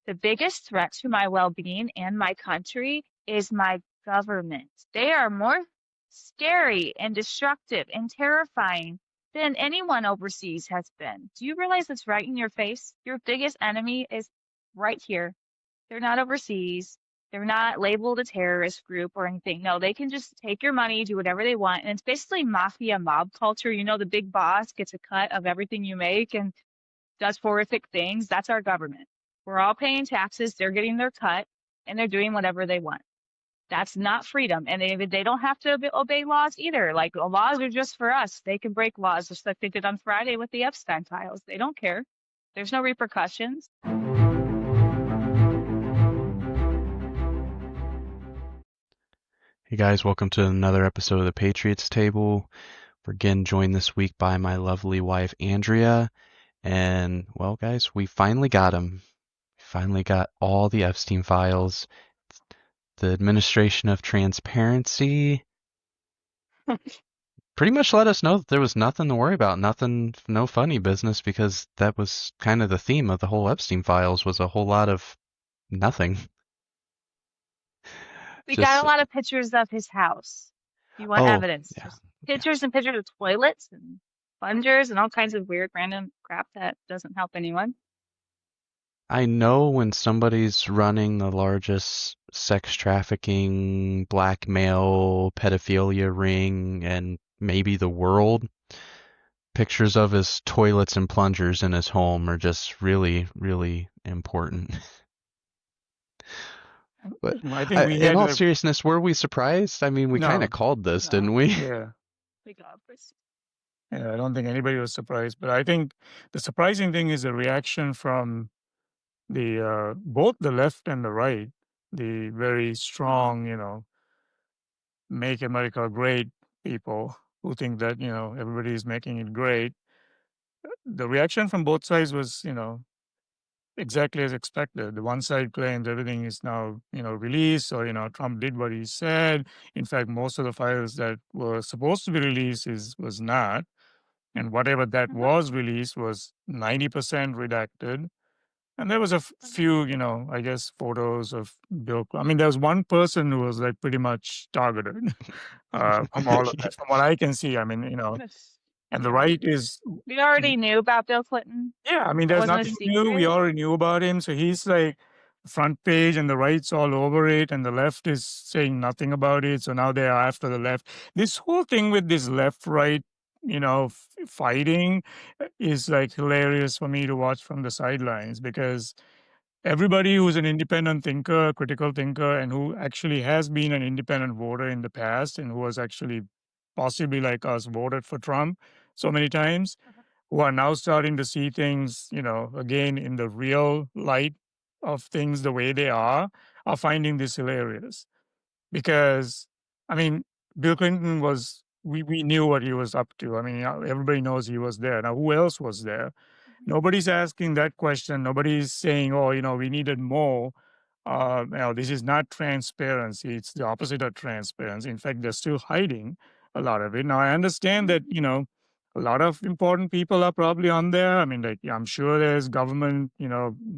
The biggest threat to my well-being and my country is my government. They are more scary and destructive and terrifying than anyone overseas has been. Do you realize it's right in your face? Your biggest enemy is right here. They're not overseas. They're not labeled a terrorist group or anything. No, they can just take your money, do whatever they want. And it's basically mafia mob culture. You know, the big boss gets a cut of everything you make and does horrific things. That's our government. We're all paying taxes. They're getting their cut and they're doing whatever they want. That's not freedom. And they don't have to obey laws either. Like laws are just for us. They can break laws just like they did on Friday with the Epstein files. They don't care. There's no repercussions. Hey guys, welcome to another episode of the Patriots Table. We're again joined this week by my lovely wife, Andrea. And, well, guys, we finally got him. We finally got all the Epstein files. The Administration of Transparency pretty much let us know that there was nothing to worry about, no funny business, because that was kind of the theme of the whole Epstein files, was a whole lot of nothing. We Just, got a lot of pictures of his house. If you want oh, evidence, yeah. just pictures and pictures of toilets and plungers and all kinds of weird random crap that doesn't help anyone. I know when somebody's running the largest sex trafficking, blackmail, pedophilia ring, and maybe the world, pictures of his toilets and plungers in his home are just really, really important. But I think we in had all seriousness, were we surprised? I mean, we kind of no, called this, didn't we? yeah, We got this. yeah. I don't think anybody was surprised, but I think the surprising thing is the reaction from the both the left and the right, the very strong, make America great people who think that everybody is making it great. The reaction from both sides was exactly as expected. The one side claims everything is now, released, or Trump did what he said. In fact, most of the files that were supposed to be released was not, and whatever that was released was 90% redacted. And there was a few, I guess, photos of Bill. I mean, there was one person who was like pretty much targeted from all of that. From what I can see, I mean, and the right is We already knew about Bill Clinton. yeah, I mean, That there's wasn't a nothing new. We secret. already knew about him. So he's like front page and the right's all over it, and the left is saying nothing about it. So now they are after the left. This whole thing with this left right, fighting is like hilarious for me to watch from the sidelines, because everybody who's an independent thinker, critical thinker, and who actually has been an independent voter in the past and who has actually possibly like us voted for Trump so many times, who are now starting to see things, again in the real light of things the way they are finding this hilarious. Because, I mean, Bill Clinton was, we knew what he was up to. I mean, everybody knows he was there. Now, who else was there? Nobody's asking that question. Nobody's saying, oh, we needed more. This is not transparency. It's the opposite of transparency. In fact, they're still hiding a lot of it. Now, I understand that, a lot of important people are probably on there. I mean, like, I'm sure there's government,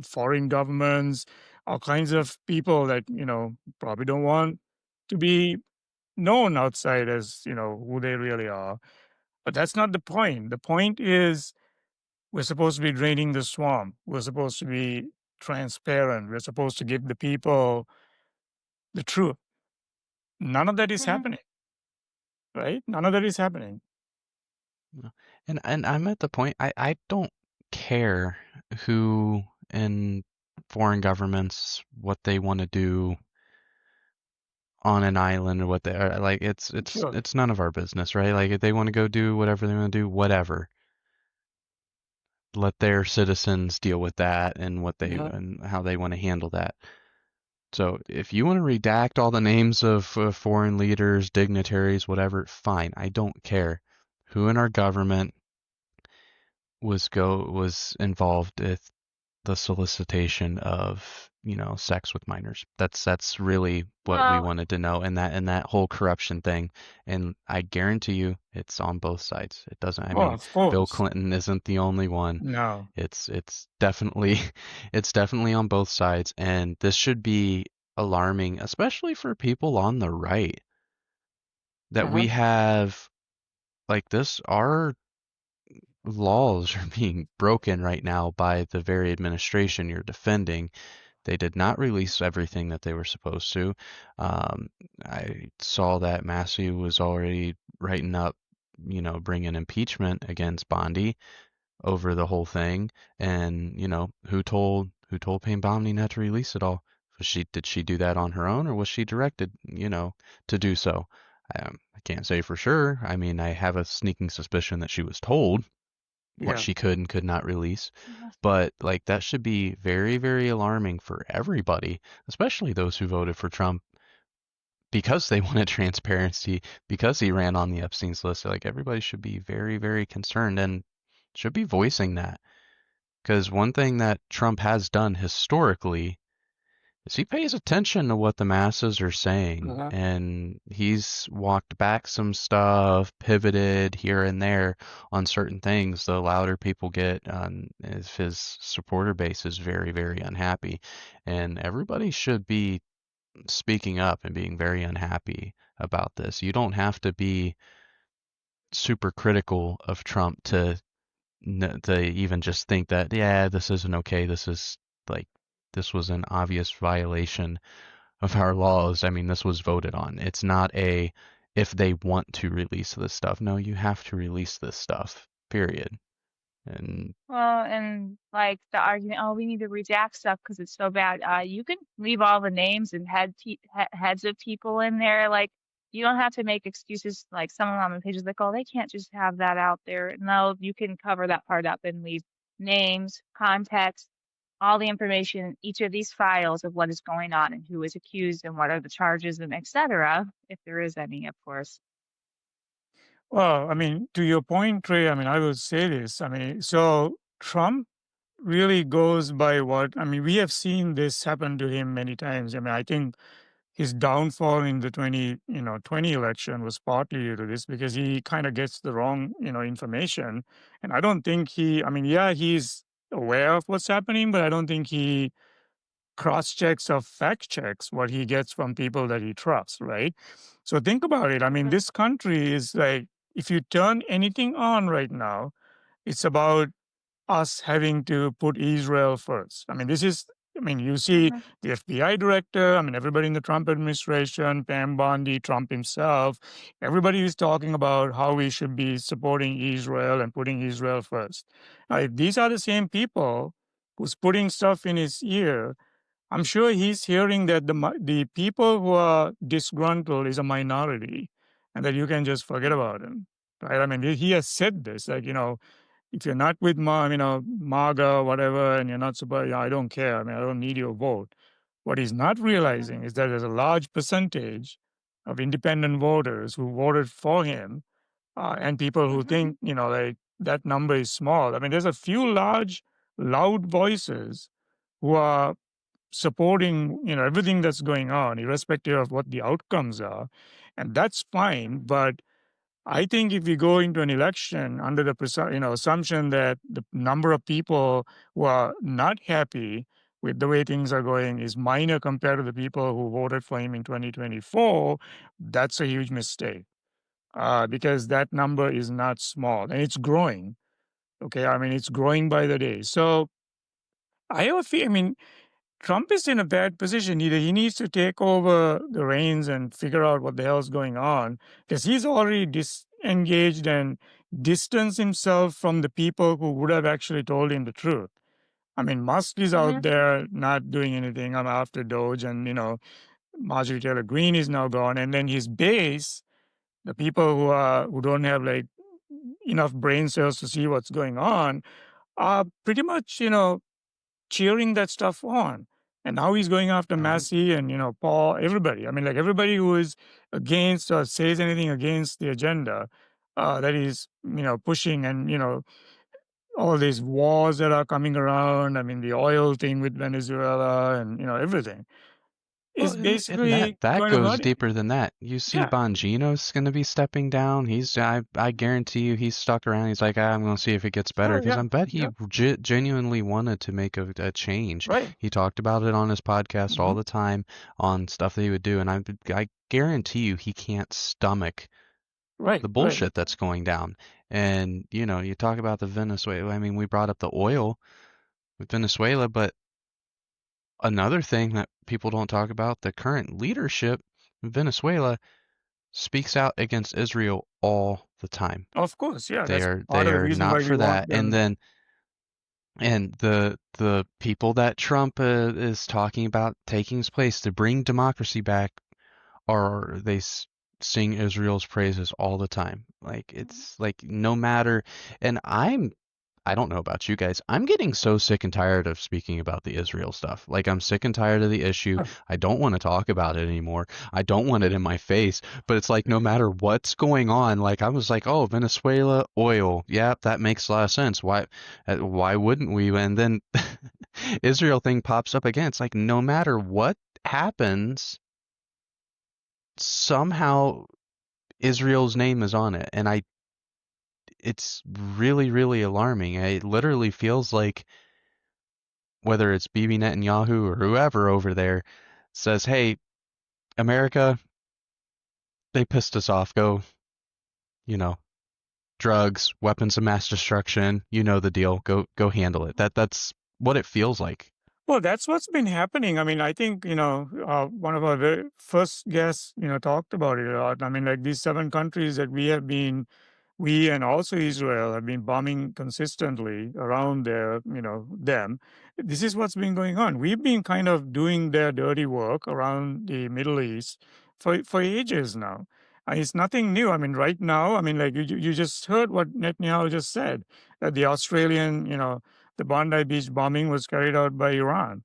foreign governments, all kinds of people that, probably don't want to be known outside as, who they really are. But that's not the point. The point is, we're supposed to be draining the swamp. We're supposed to be transparent. We're supposed to give the people the truth. None of that is happening, right? None of that is happening. And I'm at the point, I don't care who in foreign governments, what they want to do on an island, or what they are like. Sure. It's none of our business, right? Like, if they want to go do whatever they want to do, whatever. Let their citizens deal with that and and how they want to handle that. So if you want to redact all the names of foreign leaders, dignitaries, whatever, fine. I don't care who in our government was involved with the solicitation of sex with minors. That's really what we Well, wanted to know, and that whole corruption thing. And I guarantee you, it's on both sides. It doesn't. I Oh, mean, of Bill course. Clinton isn't the only one. No. It's definitely it's definitely on both sides, and this should be alarming, especially for people on the right, that Uh-huh. we have like this. Our laws are being broken right now by the very administration you're defending. They did not release everything that they were supposed to. Um, I saw that Massey was already writing up, bringing impeachment against Bondi over the whole thing. And who told Payne Bondi not to release it all? Did she do that on her own, or was she directed, to do so? I can't say for sure. I mean, I have a sneaking suspicion that she was told what Yeah. she could and could not release. But like that should be very, very alarming for everybody, especially those who voted for Trump because they wanted transparency, because he ran on the Epstein's list. Like everybody should be very, very concerned and should be voicing that. Because one thing that Trump has done historically is he pays attention to what the masses are saying, Uh-huh. and he's walked back some stuff, pivoted here and there on certain things. The louder people get, if his supporter base is very, very unhappy, and everybody should be speaking up and being very unhappy about this. You don't have to be super critical of Trump to even just think that, yeah, this isn't okay. Like this was an obvious violation of our laws. I mean, this was voted on. It's not a if they want to release this stuff. No, you have to release this stuff. Period. And well, and like the argument, oh, we need to redact stuff because it's so bad. You can leave all the names and heads of people in there. Like, you don't have to make excuses. Like someone on the page is like, oh, they can't just have that out there. No, you can cover that part up and leave names, context, all the information in each of these files of what is going on and who is accused and what are the charges and etc. If there is any, of course. Well, I mean, to your point, Trey, I mean, I will say this. I mean, so Trump really goes by what, I mean, we have seen this happen to him many times. I mean, I think his downfall in the 20 election was partly due to this because he kind of gets the wrong, information. And I don't think I mean, yeah, he's aware of what's happening, but I don't think he cross checks or fact checks what he gets from people that he trusts, right? So think about it. I mean, this country is like, if you turn anything on right now, it's about us having to put Israel first. I mean, you see Mhm. the FBI director, I mean, everybody in the Trump administration, Pam Bondi, Trump himself, everybody is talking about how we should be supporting Israel and putting Israel first. If these are the same people who's putting stuff in his ear, I'm sure he's hearing that the people who are disgruntled is a minority and that you can just forget about him. Right? I mean, he has said this, like, if you're not with MAGA, whatever, and you're not supposed, I don't care. I mean, I don't need your vote. What he's not Mhm. realizing is that there's a large percentage of independent voters who voted for him, and people who Mhm. think, like that number is small. I mean, there's a few large, loud voices who are supporting, everything that's going on, irrespective of what the outcomes are, and that's fine. But I think if we go into an election under the assumption that the number of people who are not happy with the way things are going is minor compared to the people who voted for him in 2024, that's a huge mistake, because that number is not small and it's growing. Okay, I mean, it's growing by the day. So I have a feel. I mean, Trump is in a bad position. Either he needs to take over the reins and figure out what the hell's going on, because he's already disengaged and distanced himself from the people who would have actually told him the truth. I mean, Musk is out Mhm. there not doing anything. I'm after Doge, and Marjorie Taylor Greene is now gone, and then his base, the people who don't have like enough brain cells to see what's going on, are pretty much cheering that stuff on. And now he's going after Massey and Paul, everybody. I mean, like everybody who is against or says anything against the agenda that he's pushing, and all these wars that are coming around. I mean, the oil thing with Venezuela and, everything Well, is and that basically that going to goes hurt it. deeper than that. You see, Yeah, Bongino's going to be stepping down. I guarantee you, he's stuck around. He's like, I'm going to see if it gets better sure, because yeah, I bet he yeah, genuinely wanted to make a change. right, He talked about it on his podcast hmm all the time on stuff that he would do, and I guarantee you, he can't stomach right, the right. bullshit that's going down. And you talk about the Venezuela. I mean, we brought up the oil with Venezuela, but another thing that people don't talk about, the current leadership in Venezuela speaks out against Israel all the time. Of course, yeah, They that's are part they of the are reason not why we for that. want And them. then the people that Trump is talking about taking his place to bring democracy back are sing Israel's praises all the time. Like it's like no matter, and I don't know about you guys. I'm getting so sick and tired of speaking about the Israel stuff. Like, I'm sick and tired of the issue. I don't want to talk about it anymore. I don't want it in my face. But it's like, no matter what's going on, like, I was like, oh, Venezuela, oil. Yeah, that makes a lot of sense. Why wouldn't we? And then Israel thing pops up again. It's like, no matter what happens, somehow Israel's name is on it. And it's really, really alarming. It literally feels like whether it's Bibi Netanyahu or whoever over there says, "Hey, America, they pissed us off. Go, you know, drugs, weapons of mass destruction. You know the deal. Go handle it." That's what it feels like. Well, that's what's been happening. I mean, I think, one of our very first guests, talked about it a lot. I mean, like these 7 countries that we and also Israel have been bombing consistently around them. This is what's been going on. We've been kind of doing their dirty work around the Middle East for ages now. And it's nothing new. I mean, right now, I mean, like you just heard what Netanyahu just said, that the Australian, the Bondi Beach bombing was carried out by Iran.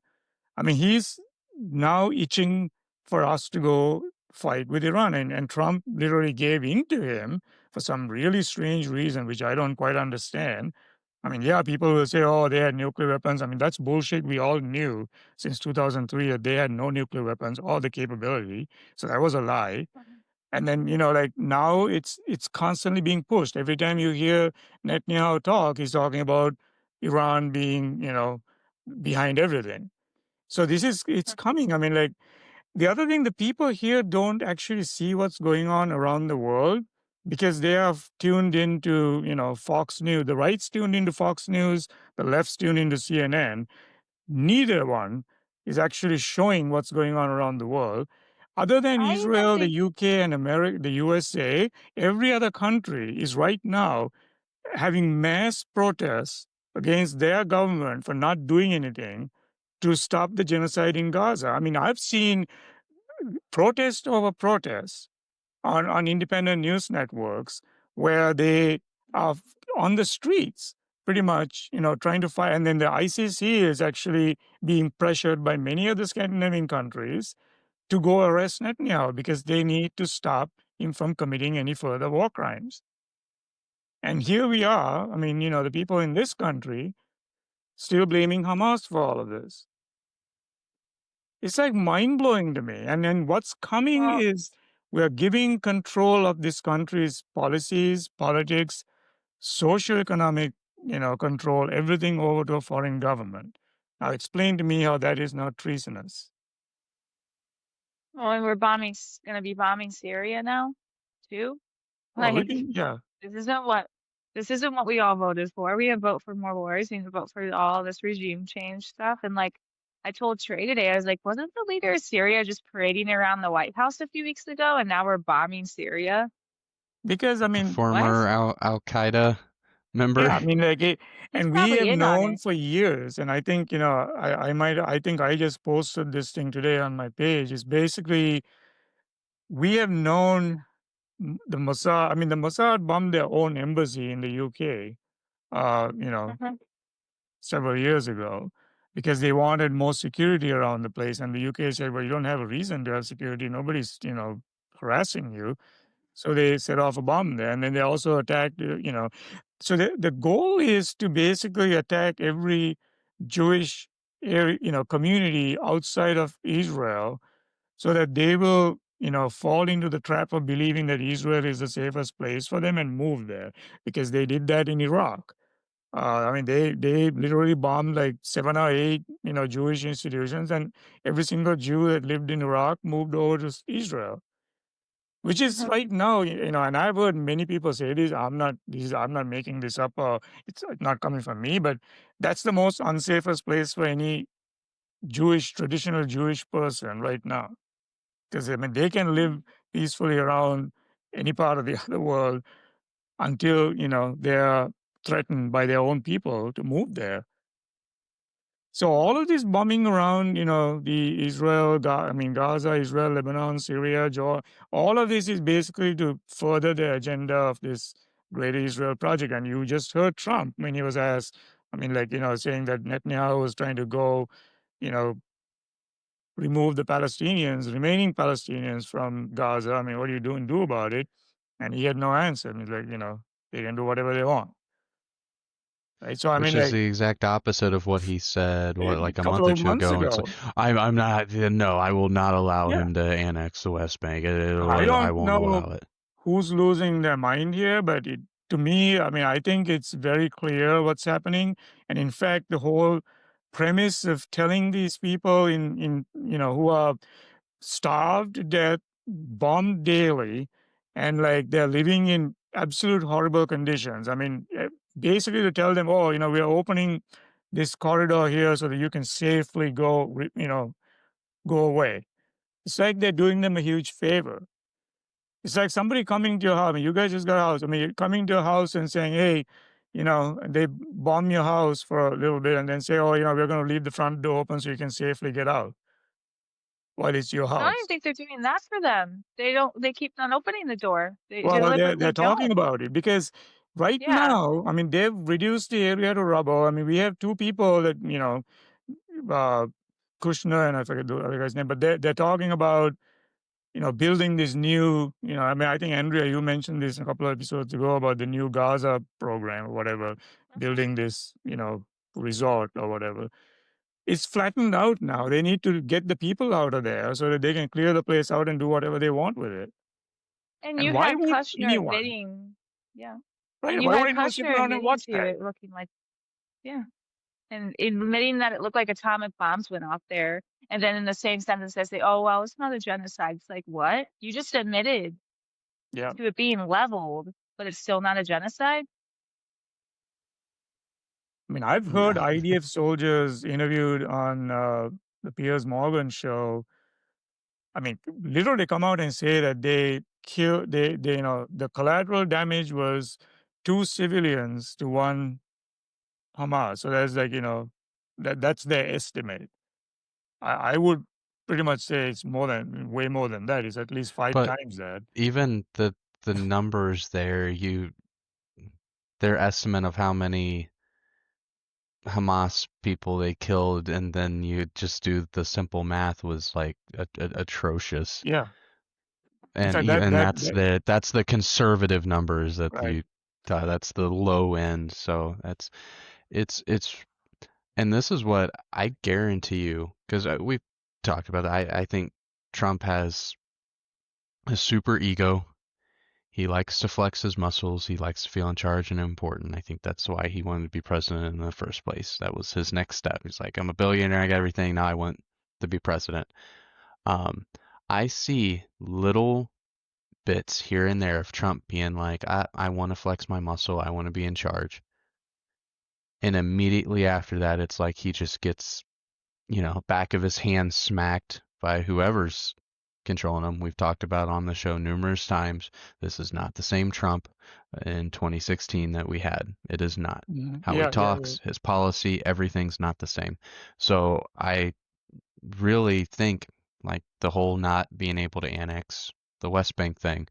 I mean, he's now itching for us to go fight with Iran. And Trump literally gave in to him for some really strange reason, which I don't quite understand. I mean, yeah, people will say, oh, they had nuclear weapons. I mean, that's bullshit. We all knew since 2003 that they had no nuclear weapons or the capability. So that was a lie. And then, like now it's constantly being pushed. Every time you hear Netanyahu talk, he's talking about Iran being, behind everything. So it's coming. I mean, like the other thing, the people here don't actually see what's going on around the world because they have tuned into, Fox News. The right's tuned into Fox News, the left's tuned into CNN. Neither one is actually showing what's going on around the world. Other than I even Israel, the think UK, and America, the USA, every other country is right now having mass protests against their government for not doing anything to stop the genocide in Gaza. I mean, I've seen protest over protest on independent news networks where they are on the streets pretty much, trying to fight. And then the ICC is actually being pressured by many of the Scandinavian countries to go arrest Netanyahu because they need to stop him from committing any further war crimes. And here we are. I mean, the people in this country still blaming Hamas for all of this. It's like mind blowing to me. And then what's coming well, is we're giving control of this country's policies, politics, socioeconomic, control, everything over to a foreign government. Now explain to me how that is not treasonous. well, and we're gonna be bombing Syria now, too. Well, Like, yeah, this isn't what this isn't what we all voted for. We didn't vote for more wars. We didn't vote for all this regime change stuff. And like I told Trey today, I was like, wasn't the leader of Syria just parading around the White House a few weeks ago, and now we're bombing Syria? because I A mean, What? former Al Qaeda member. yeah, I mean, like, He's and we probably have in on known it. for years, and I think, I think I just posted this thing today on my page. Is basically we have known the Mossad. I mean, the Mossad bombed their own embassy in the UK, uh, you know, Mhm. several years ago because they wanted more security around the place, and the UK said, "Well, you don't have a reason to have security. Nobody's, harassing you." So they set off a bomb there, and then they also attacked, So the goal is to basically attack every Jewish area, community outside of Israel, so that they will, fall into the trap of believing that Israel is the safest place for them and move there, because they did that in Iraq. I mean, they literally bombed like 7 or 8, Jewish institutions, and every single Jew that lived in Iraq moved over to Israel, which is right now, and I've heard many people say this. I'm not making this up. It's not coming from me, but that's the most unsafest place for any traditional Jewish person right now. Because I mean, they can live peacefully around any part of the other world until they're threatened by their own people to move there. So all of this bombing around, the Gaza, Israel, Lebanon, Syria, Jordan, all of this is basically to further the agenda of this Greater Israel project. And you just heard Trump when he was asked, saying that Netanyahu was trying to go, you know, remove the remaining Palestinians from Gaza. I mean, what are you doing? Do about it? And he had no answer. And he's like, they can do whatever they want. Right. So I Which mean, is like the exact opposite of what he said, a like a couple month or of two months ago. It's ago. like, I'm not, no, I will not allow Yeah. him to annex the West Bank. I I don't won't know allow it. who's losing their mind here, but to me, I mean, I think it's very clear what's happening. And in fact, the whole premise of telling these people who are starved to death, bombed daily, and like they're living in absolute horrible conditions. I mean, basically to tell them, oh, we're opening this corridor here so that you can safely go away. It's like they're doing them a huge favor. It's like somebody coming to your house. I mean, you guys just got a house. I mean, you're coming to your house and saying, hey, they bomb your house for a little bit and then say, oh, we're going to leave the front door open so you can safely get out while it's your I don't house. even think they're doing that for them. They keep on opening the door. They Well, they're deliberately talking don't. about it because right Yeah. now, I mean, they've reduced the area to rubble. I mean, we have two people that, uh, Kushner and I forget the other guy's name, but they're talking about building this new, I mean, I think Andrea, you mentioned this a couple of episodes ago about the new Gaza program or whatever, Mhm. building this, resort or whatever. It's flattened out now. They need to get the people out of there so that they can clear the place out and do whatever they want with it. And And you why had would Kushner anyone, admitting, yeah. right? And you Why would had anyone sit Kushner around and admitting watch to that? it looking like, yeah. And admitting that it looked like atomic bombs went off there. And then in the same sentence they say, oh, well, it's not a genocide. It's like, what? You just admitted Yeah. to it being leveled, but it's still not a genocide? I mean, I've heard Yeah. IDF soldiers interviewed on the Piers Morgan show. I mean, literally come out and say that the collateral damage was 2 civilians to 1 Hamas. So that's like, that's their estimate. I would pretty much say it's way more than that. It's at least five But times that. even the numbers there, their estimate of how many Hamas people they killed, and then you just do the simple math was like atrocious. Yeah. In And fact, even that's the conservative numbers that right. that's the low end. So it's and this is what I guarantee you, because we've talked about that. I think Trump has a super ego. He likes to flex his muscles. He likes to feel in charge and important. I think that's why he wanted to be president in the first place. That was his next step. He's like, I'm a billionaire. I got everything. Now I want to be president. Um, I see little bits here and there of Trump being like, I want to flex my muscle. I want to be in charge. And immediately after that, it's like he just gets, back of his hand smacked by whoever's controlling him. We've talked about on the show numerous times. This is not the same Trump in 2016 that we had. It is not. Mhm. How he Yeah, yeah, yeah. talks, his policy, everything's not the same. So I really think like the whole not being able to annex the West Bank thing,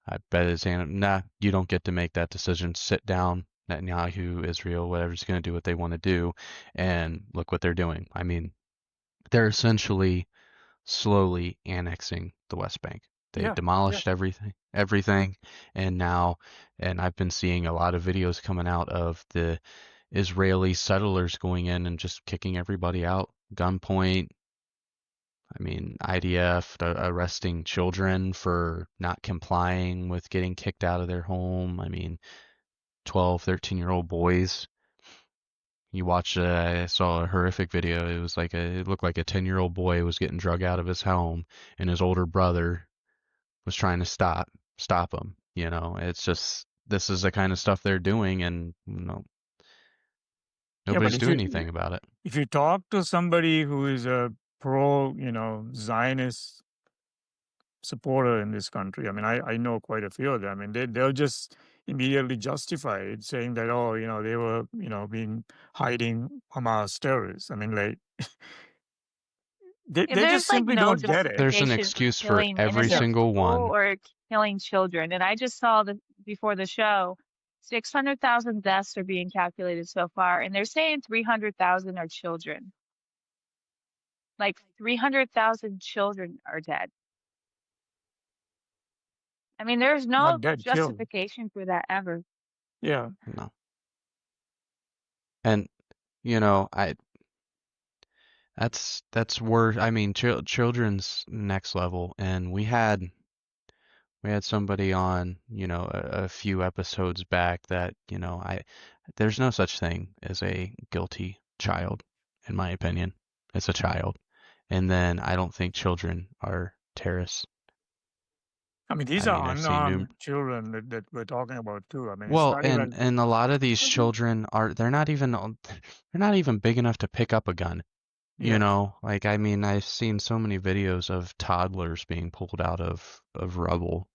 I bet his hand, nah, you don't get to make that decision. Sit down, Netanyahu, Israel, whatever's going to do what they want to do, and look what they're doing. I mean, they're essentially slowly annexing the West Bank. They Yeah, yeah. demolished everything. everything. And now, and I've been seeing a lot of videos coming out of the Israeli settlers going in and just kicking everybody out, gunpoint. I mean, IDF arresting children for not complying with getting kicked out of their home. I mean, 12, 13-year-old boys. You watch, I saw a horrific video. It was like it looked like a 10-year-old boy was getting drug out of his home, and his older brother was trying to stop him. You know, it's just this is the kind of stuff they're doing, and Yeah, but nobody's doing anything about it. if you talk to somebody who is a pro, Zionist supporter in this country, I mean, I know quite a few of them, and they'll just immediately justify it, saying that, oh, they were, being hiding Hamas terrorists. I mean, like, they There's just like simply no don't get it. There's an justification for excuse for killing every innocent single people one. or killing children. And I just saw before the show, 600,000 deaths are being calculated so far, and they're saying 300,000 are children. Like 300,000 children are dead. I mean, there's no Not dead, killed. justification for that ever. Yeah. No. And that's worse. I mean, children's next level, and we had somebody on, a few episodes back that, there's no such thing as a guilty child, in my opinion. It's a child. And then I don't think children are terrorists. I mean, these I are mean, I've seen unarmed children that we're talking about too. I mean, it's well, not and even. and a lot of these children they're not even big enough to pick up a gun. Yeah. Like, I mean, I've seen so many videos of toddlers being pulled out of rubble,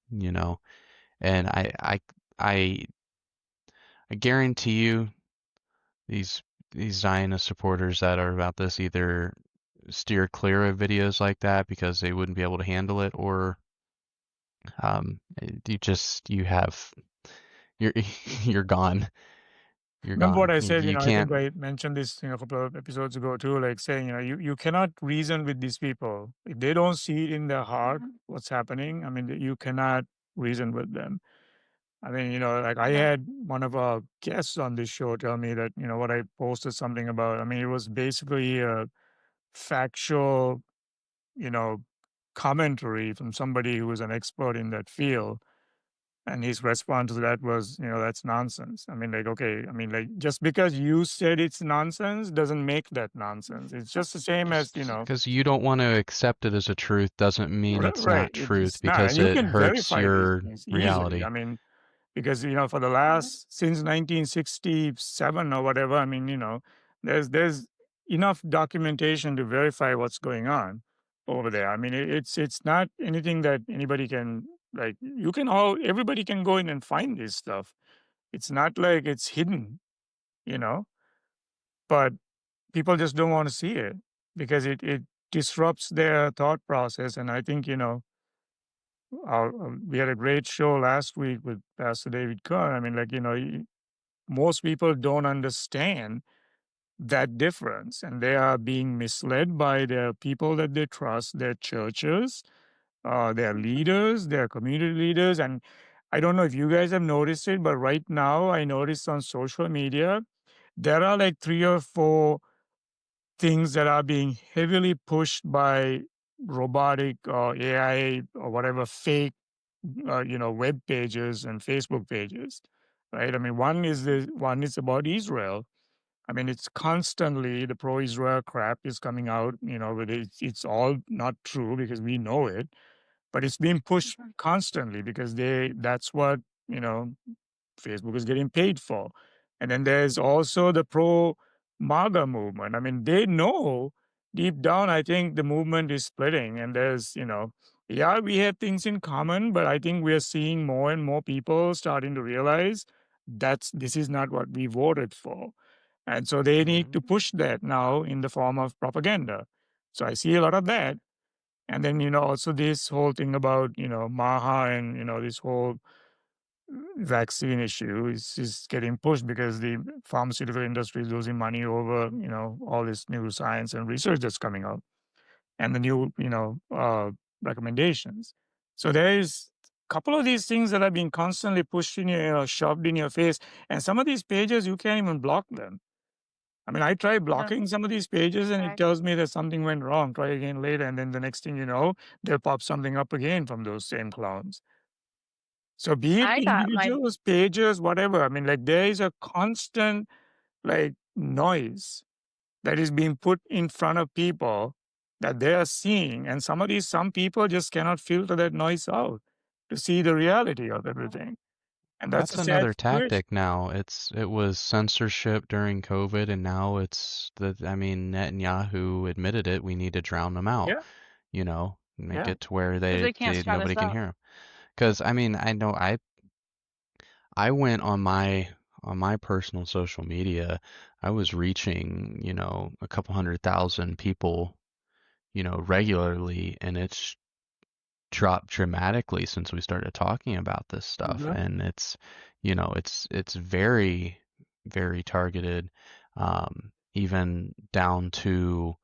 and I guarantee you these Zionist supporters that are about this either steer clear of videos like that because they wouldn't be able to handle it, or you have you're you're gone. You're Remember what gone. I said, You I think can't. I mentioned this a couple of episodes ago too, like saying, you cannot reason with these people. If they don't see it in their heart, what's happening, I mean, you cannot reason with them. I mean, like I had one of our guests on this show tell me that, what I posted something about, I mean, it was basically a factual, you know, commentary from somebody who was an expert in that field. And his response to that was, that's nonsense. I mean, like, okay, I mean, like, just because you said it's nonsense doesn't make that nonsense. It's just the same as, Just because you don't want to accept it as a truth doesn't mean it's right. not truth It's not. And because you it can hurts verify these your things easily. reality. I mean, because, for the last, since 1967 or whatever, I mean, there's enough documentation to verify what's going on over there. I mean, it's not anything that anybody can, like, everybody can go in and find this stuff. It's not like it's hidden, you know, but people just don't want to see it because it disrupts their thought process. And I think, we had a great show last week with Pastor David Kern. I mean, like, most people don't understand that difference, and they are being misled by their people that they trust, their churches, their leaders, their community leaders. And I don't know if you guys have noticed it, but right now I noticed on social media, there are like 3 or 4 things that are being heavily pushed by robotic or AI or whatever fake, web pages and Facebook pages, right? I mean, one is about Israel. I mean, it's constantly the pro-Israel crap is coming out, but it's all not true because we know it, but it's being pushed constantly because that's what, you know, Facebook is getting paid for. And then there's also the pro MAGA movement. I mean, they know deep down, I think the movement is splitting. And there's, yeah, we have things in common, but I think we're seeing more and more people starting to realize this is not what we voted for. And so they need to push that now in the form of propaganda. So I see a lot of that. And then, also this whole thing about, Maha and, this whole vaccine issue is getting pushed because the pharmaceutical industry is losing money over, all this new science and research that's coming out and the new, recommendations. So there is couple of these things that are being constantly pushed in your, shoved in your face, and some of these pages you can't even block them. I mean, I tried No, blocking some of these pages and it correct. tells me that something went wrong. Try again later, and then the next thing you know, they'll pop something up again from those same clowns. So be it I got my individuals, pages, whatever. I mean, like there is a constant like noise that is being put in front of people that they are seeing, and some people just cannot filter that noise out to see the reality of everything, and that's a That's sad another situation. tactic now. It was censorship during COVID, and now it's I mean, Netanyahu admitted it. We need to drown them out, Yeah, make yeah, it to where because they can't shut nobody us can up. hear them. Because I mean, I know I went on my personal social media. I was reaching, a couple 100,000 people, regularly, and it's dropped dramatically since we started talking about this stuff. yeah, And it's very, very targeted, even down to,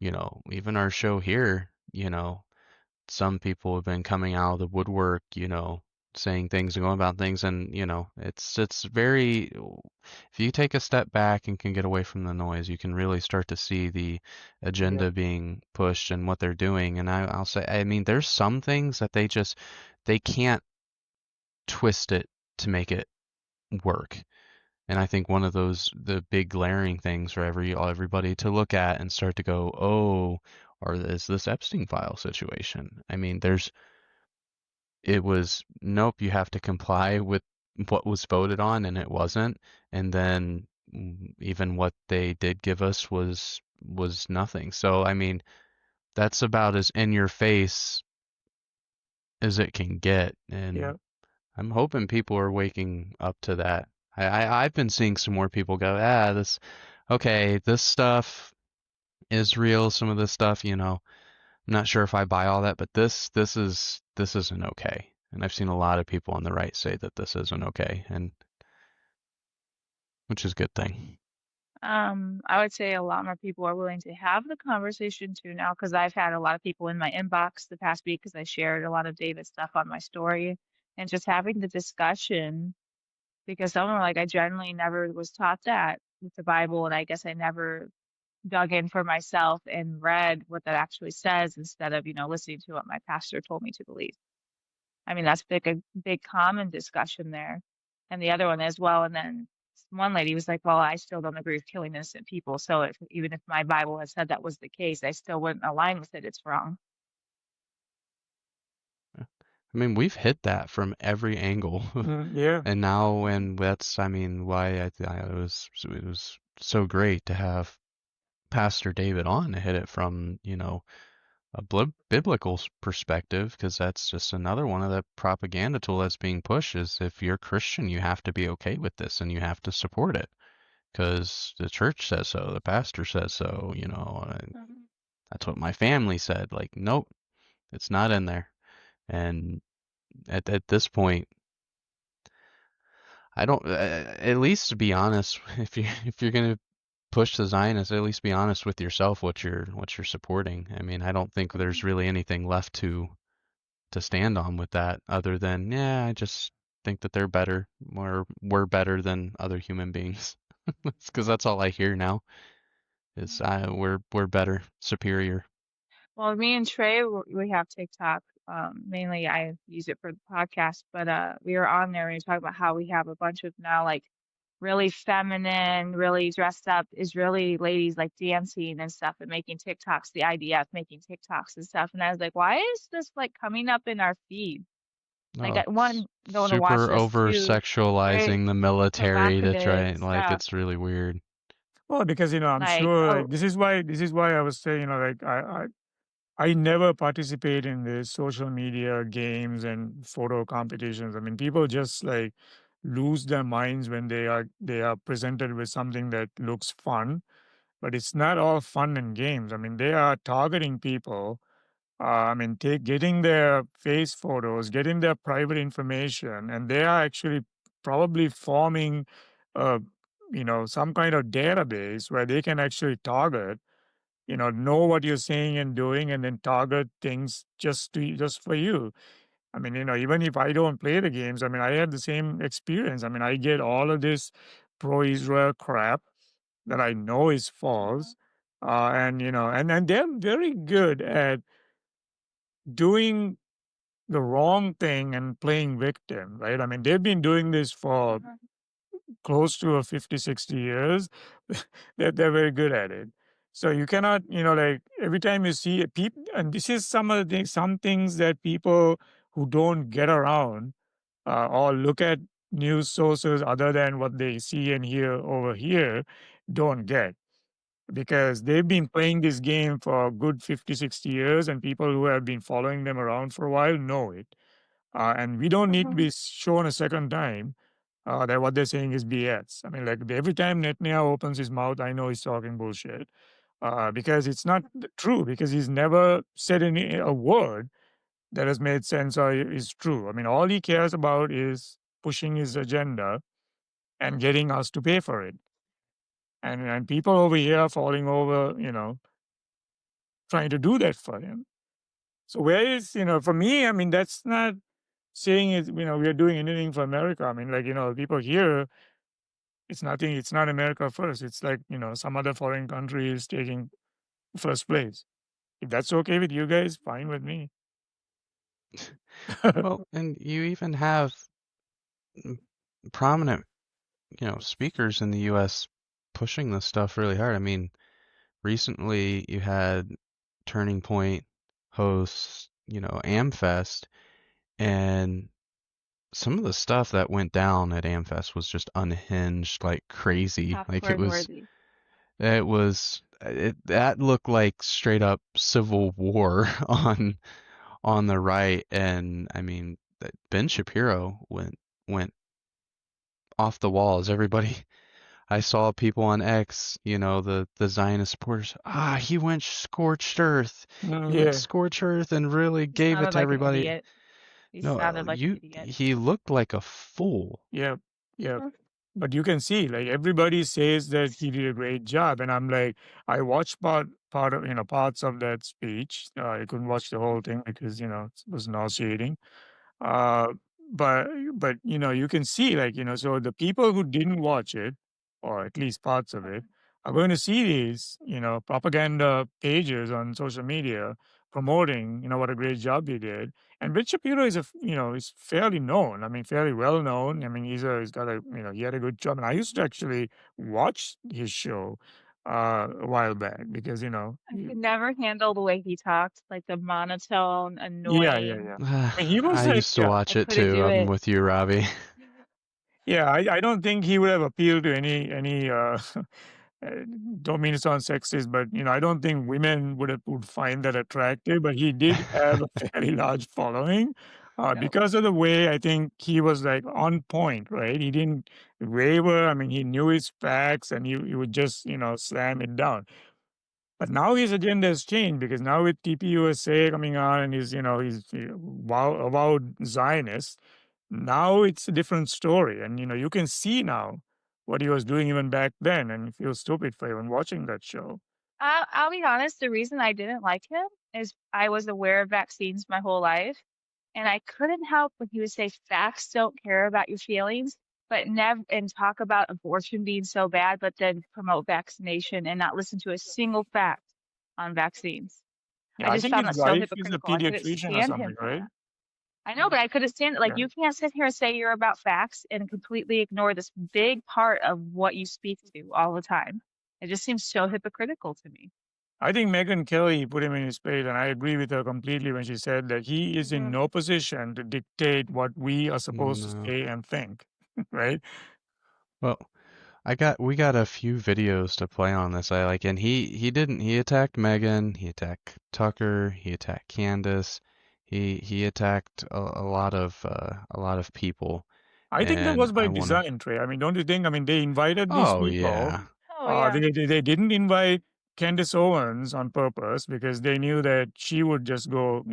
even our show here, some people have been coming out of the woodwork, saying things and going about things, and it's very. If you take a step back and can get away from the noise, you can really start to see the yeah, agenda being pushed and what they're doing. And I'll say, I mean, there's some things that they can't twist it to make it work. And I think one of the big glaring things for everybody to look at and start to go, oh, or is this Epstein file situation? I mean, it was, nope, you have to comply with what was voted on, and it wasn't. And then even what they did give us was nothing. So I mean, that's about as in your face as it can get. yeah. And I'm hoping people are waking up to that. I've been seeing some more people go, okay, this stuff is real. Some of this stuff, I'm not sure if I buy all that, but this isn't okay. And I've seen a lot of people on the right say that this isn't okay, and which is a good thing. I would say a lot more people are willing to have the conversation too now because I've had a lot of people in my inbox the past week because I shared a lot of David's stuff on my story and just having the discussion because some are like, I generally never was taught that with the Bible, and I guess I never dug in for myself and read what that actually says instead of, listening to what my pastor told me to believe. I mean, that's a big common discussion there. And the other one as well. And then one lady was like, well, I still don't agree with killing innocent people. So even if my Bible had said that was the case, I still wouldn't align with it. It's wrong. I mean, we've hit that from every angle, Yeah, and now, and that's, I mean, why it was so great to have Pastor David on to hit it from, a biblical perspective, because that's just another one of the propaganda tool that's being pushed is if you're Christian, you have to be okay with this and you have to support it because the church says so, the pastor says so, and Mhm. that's what my family said. Like, nope, it's not in there. And at this point, I don't. At least to be honest, if you're gonna push the Zionists, at least be honest with yourself what you're supporting. I mean, I don't think there's really anything left to stand on with that other than, yeah, I just think that they're better or we're better than other human beings. Because that's all I hear now is we're better, superior. Well, me and Trey, we have TikTok. Mainly I use it for the podcast, but we were on there and we were talking about how we have a bunch of now like really feminine, really dressed up Israeli ladies like dancing and stuff and making TikToks, the IDF making TikToks and stuff. And I was like, why is this like coming up in our feed? Like, Oh, one, don't want to watch super this. over Two, very sexualizing the military to provocative try, like, stuff. it's really weird. well, because I'm Like, sure oh, like, this is why I was saying, like I never participate in the social media games and photo competitions. I mean, people just like lose their minds when they are presented with something that looks fun, but it's not all fun and games. I mean, they are targeting people. I mean, getting their face photos, getting their private information, and they are actually probably forming, uh, some kind of database where they can actually target, know what you're saying and doing, and then target things just for you. I mean, even if I don't play the games, I mean, I have the same experience. I mean, I get all of this pro-Israel crap that I know is Mhm. false, and they're very good at doing the wrong thing and playing victim, right? I mean, they've been doing this for Mhm. close to 50, 60 years. They're very good at it. So you cannot, like every time you see a people, and this is some of the things, some things that people who don't get around or look at news sources other than what they see and hear over here don't get, because they've been playing this game for a good 50, 60 years, and people who have been following them around for a while know it. And we don't need to Mhm. be shown a second time that what they're saying is BS. I mean, like every time Netanyahu opens his mouth, I know he's talking bullshit because it's not true, because he's never said a word that has made sense or is true. I mean, all he cares about is pushing his agenda and getting us to pay for it. And people over here are falling over, trying to do that for him. So where is, for me, I mean, that's not saying it, we are doing anything for America. I mean, like, people here, it's nothing, it's not America first. It's like, some other foreign country is taking first place. If that's okay with you guys, fine with me. Well, and you even have mm, prominent, speakers in the U.S. pushing this stuff really hard. I mean, recently you had Turning Point hosts, AmFest, and some of the stuff that went down at AmFest was just unhinged like crazy. Like Popcorn worthy. that looked like straight up civil war on the right. And I mean, Ben Shapiro went off the walls. Everybody, I saw people on X, the Zionist supporters. He went scorched earth. He went Yeah. scorched earth and really He gave it sounded to like an everybody. idiot. He No, sounded like an idiot. he looked like a fool. Yeah. Yeah. Mhm. But you can see, like everybody says that he did a great job, and I'm like, I watched part of parts of that speech. I couldn't watch the whole thing because it was nauseating. Uh, but you can see, like, so the people who didn't watch it, or at least parts of it, are going to see these, propaganda pages on social media promoting, what a great job he did. And Rich Shapiro is is fairly known. I mean, fairly well known. I mean, he's got a, he had a good job. And I used to actually watch his show a while back because, I could never handle the way he talked, like the monotone, yeah, yeah, annoying. yeah. I mean, he was I like, used to yeah. watch I it couldn't too. do I'm it. with you, Robbie. Yeah, I don't think he would have appealed to any don't mean to sound sexist, but I don't think women would find that attractive. But he did have a fairly large following No. because of the way I think he was like on point, right? He didn't waver. I mean, he knew his facts, and he would just slam it down. But now his agenda has changed because now with TPUSA coming on and he's avowed Zionist. Now it's a different story, and you can see now what he was doing even back then, and you feel stupid for even watching that show. I'll be honest, the reason I didn't like him is I was aware of vaccines my whole life, and I couldn't help when he would say facts don't care about your feelings, but never and talk about abortion being so bad, but then promote vaccination and not listen to a single fact on vaccines. Yeah, I I just think found his that so wife is a hypocritical. I couldn't pediatrician or stand something, him for right? that. I know, but I couldn't stand it. Like, Yeah, you can't sit here and say you're about facts and completely ignore this big part of what you speak to all the time. It just seems so hypocritical to me. I think Megyn Kelly put him in his place, and I agree with her completely when she said that he is in Mhm. no position to dictate what we are supposed to No. say and think, right? Well, we got a few videos to play on this. I like, and he attacked Megan, he attacked Tucker, he attacked Candace, he attacked a lot of people, I think that and was by I wanna. design, Trey. I mean, don't you think? I mean, they invited these Oh people. yeah. Oh, yeah. They didn't invite Candace Owens on purpose because they knew that she would just go,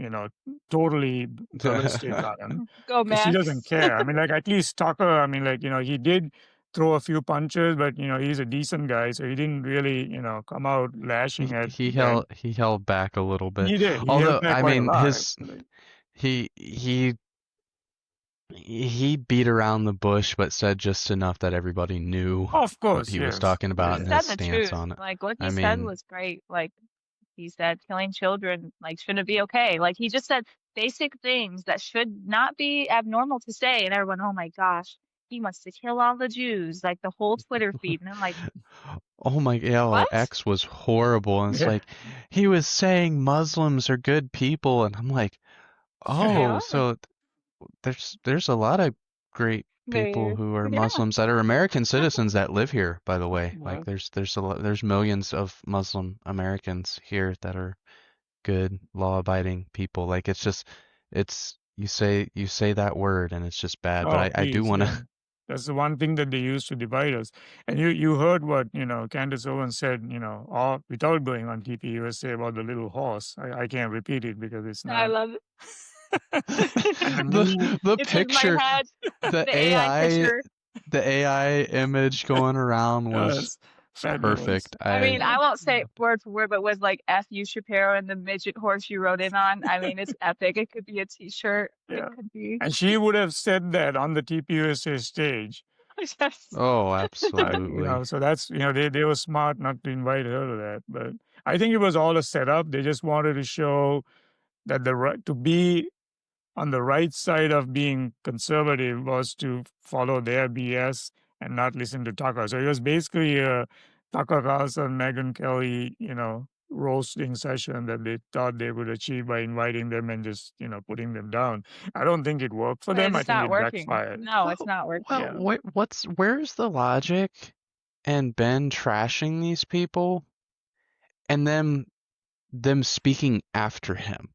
totally ballistic on him Go, because she doesn't Max. care. I mean, like at least Tucker. I mean, like he did throw a few punches, but he's a decent guy, so he didn't really, come out lashing at them. He held back a little bit. He did. He held Although back I quite a mean lot, his actually. he he beat around the bush, but said just enough that everybody knew Of what course, he was yes. talking about He and Yeah. his said the stance truth. on it. Like what I he said mean, was great. Like he said killing children like shouldn't be okay. Like he just said basic things that should not be abnormal to say, and everyone, oh my gosh, he wants to kill all the Jews, like the whole Twitter feed. And I'm like, oh my, yeah, what? X was horrible. And it's Yeah. like, he was saying Muslims are good people. And I'm like, They oh, are. so there's a lot of great people They who are yeah. Muslims that are American citizens that live here, by the way. Like Well, there's millions of Muslim Americans here that are good, law-abiding people. Like it's you say that word and it's just bad. oh, But I do please, want yeah. to. That's the one thing that they use to divide us. And you heard what, Candace Owens said, all without going on TPUSA about the little horse. I can't repeat it because it's I not. love it. And the meme, The It's in my picture, head. the The AI AI picture. the AI image going around was that's fabulous. perfect. I mean, Yeah. I won't say it word for word, but was like F.U. Shapiro and the midget horse you rode in on. I mean, it's epic. It could be a t-shirt. It Yeah. could be. And she would have said that on the TPUSA stage. Yes. Oh, absolutely. So that's, they were smart not to invite her to that. But I think it was all a setup. They just wanted to show that the right to be on the right side of being conservative was to follow their BS and not listen to Tucker. So it was basically a Tucker Carlson, Megyn Kelly, roasting session that they thought they would achieve by inviting them and just, putting them down. I don't think it worked for But them. I it's think not it working. backfired. No, it's Well, not well, working. Yeah. where's the logic and Ben trashing these people and them speaking after him?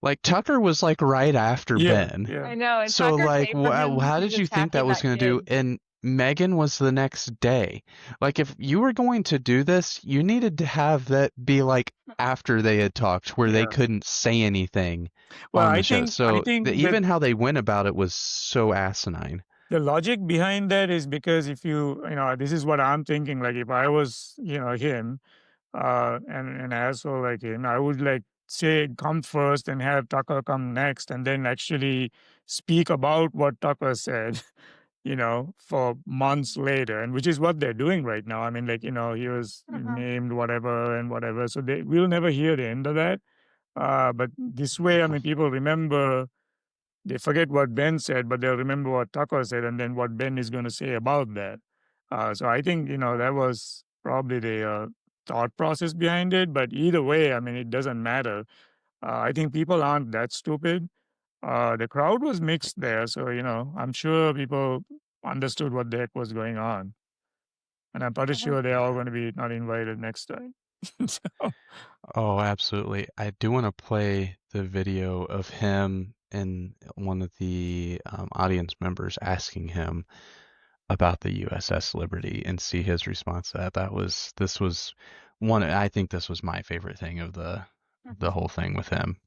Like Tucker was like right after Yeah. Ben. Yeah. I know. And So Tucker like came for him. how He's did you think that attacking was that going to do? kid. And Megan was the next day. Like if you were going to do this, you needed to have that be like after they had talked where they Yeah. couldn't say anything Well, on I the show. think I So think that even how they went about it was so asinine. the logic behind that is because if this is what I'm thinking. Like if I was, him, and an asshole like him, I would like say come first and have Tucker come next, and then actually speak about what Tucker said, for months later, and which is what they're doing right now. I mean, like he was named whatever and whatever, so we'll never hear the end of that. But this way, I mean, people remember. They forget what Ben said, but they'll remember what Tucker said, and then what Ben is going to say about that. So I think that was probably the thought process behind it. But either way, I mean, it doesn't matter. I think people aren't that stupid. The crowd was mixed there, so I'm sure people understood what the heck was going on, and I'm pretty sure they're all going to be not invited next time. So, Oh, absolutely. I do want to play the video of him and one of the audience members asking him about the USS Liberty and see his response to that. This was one, I think this was my favorite thing of the whole thing with him.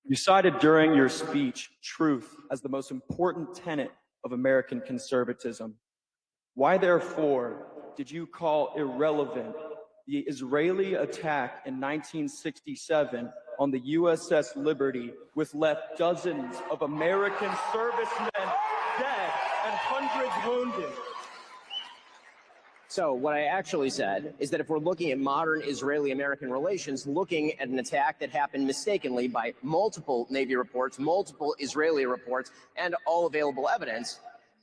You cited during your speech truth as the most important tenet of American conservatism. Why, therefore, did you call irrelevant the Israeli attack in 1967 on the USS Liberty, which left dozens of American servicemen dead and hundreds wounded? So what I actually said is that if we're looking at modern Israeli-American relations, looking at an attack that happened mistakenly by multiple Navy reports, multiple Israeli reports, and all available evidence,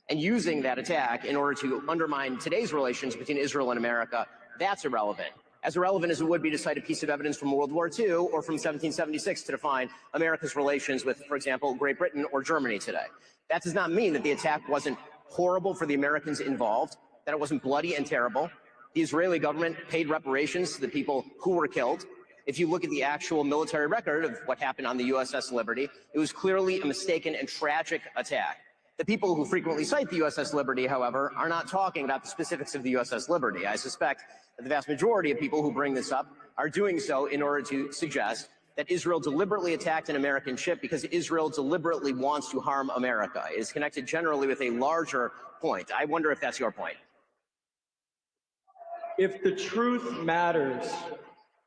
and using that attack in order to undermine today's relations between Israel and America, that's irrelevant. As irrelevant as it would be to cite a piece of evidence from World War II or from 1776 to define America's relations with, for example, Great Britain or Germany today. That does not mean that the attack wasn't horrible for the Americans involved, that it wasn't bloody and terrible. The Israeli government paid reparations to the people who were killed. If you look at the actual military record of what happened on the USS Liberty, it was clearly a mistaken and tragic attack. The people who frequently cite the USS Liberty, however, are not talking about the specifics of the USS Liberty. I suspect that the vast majority of people who bring this up are doing so in order to suggest that Israel deliberately attacked an American ship because Israel deliberately wants to harm America. It is connected generally with a larger point. I wonder if that's your point. If the truth matters,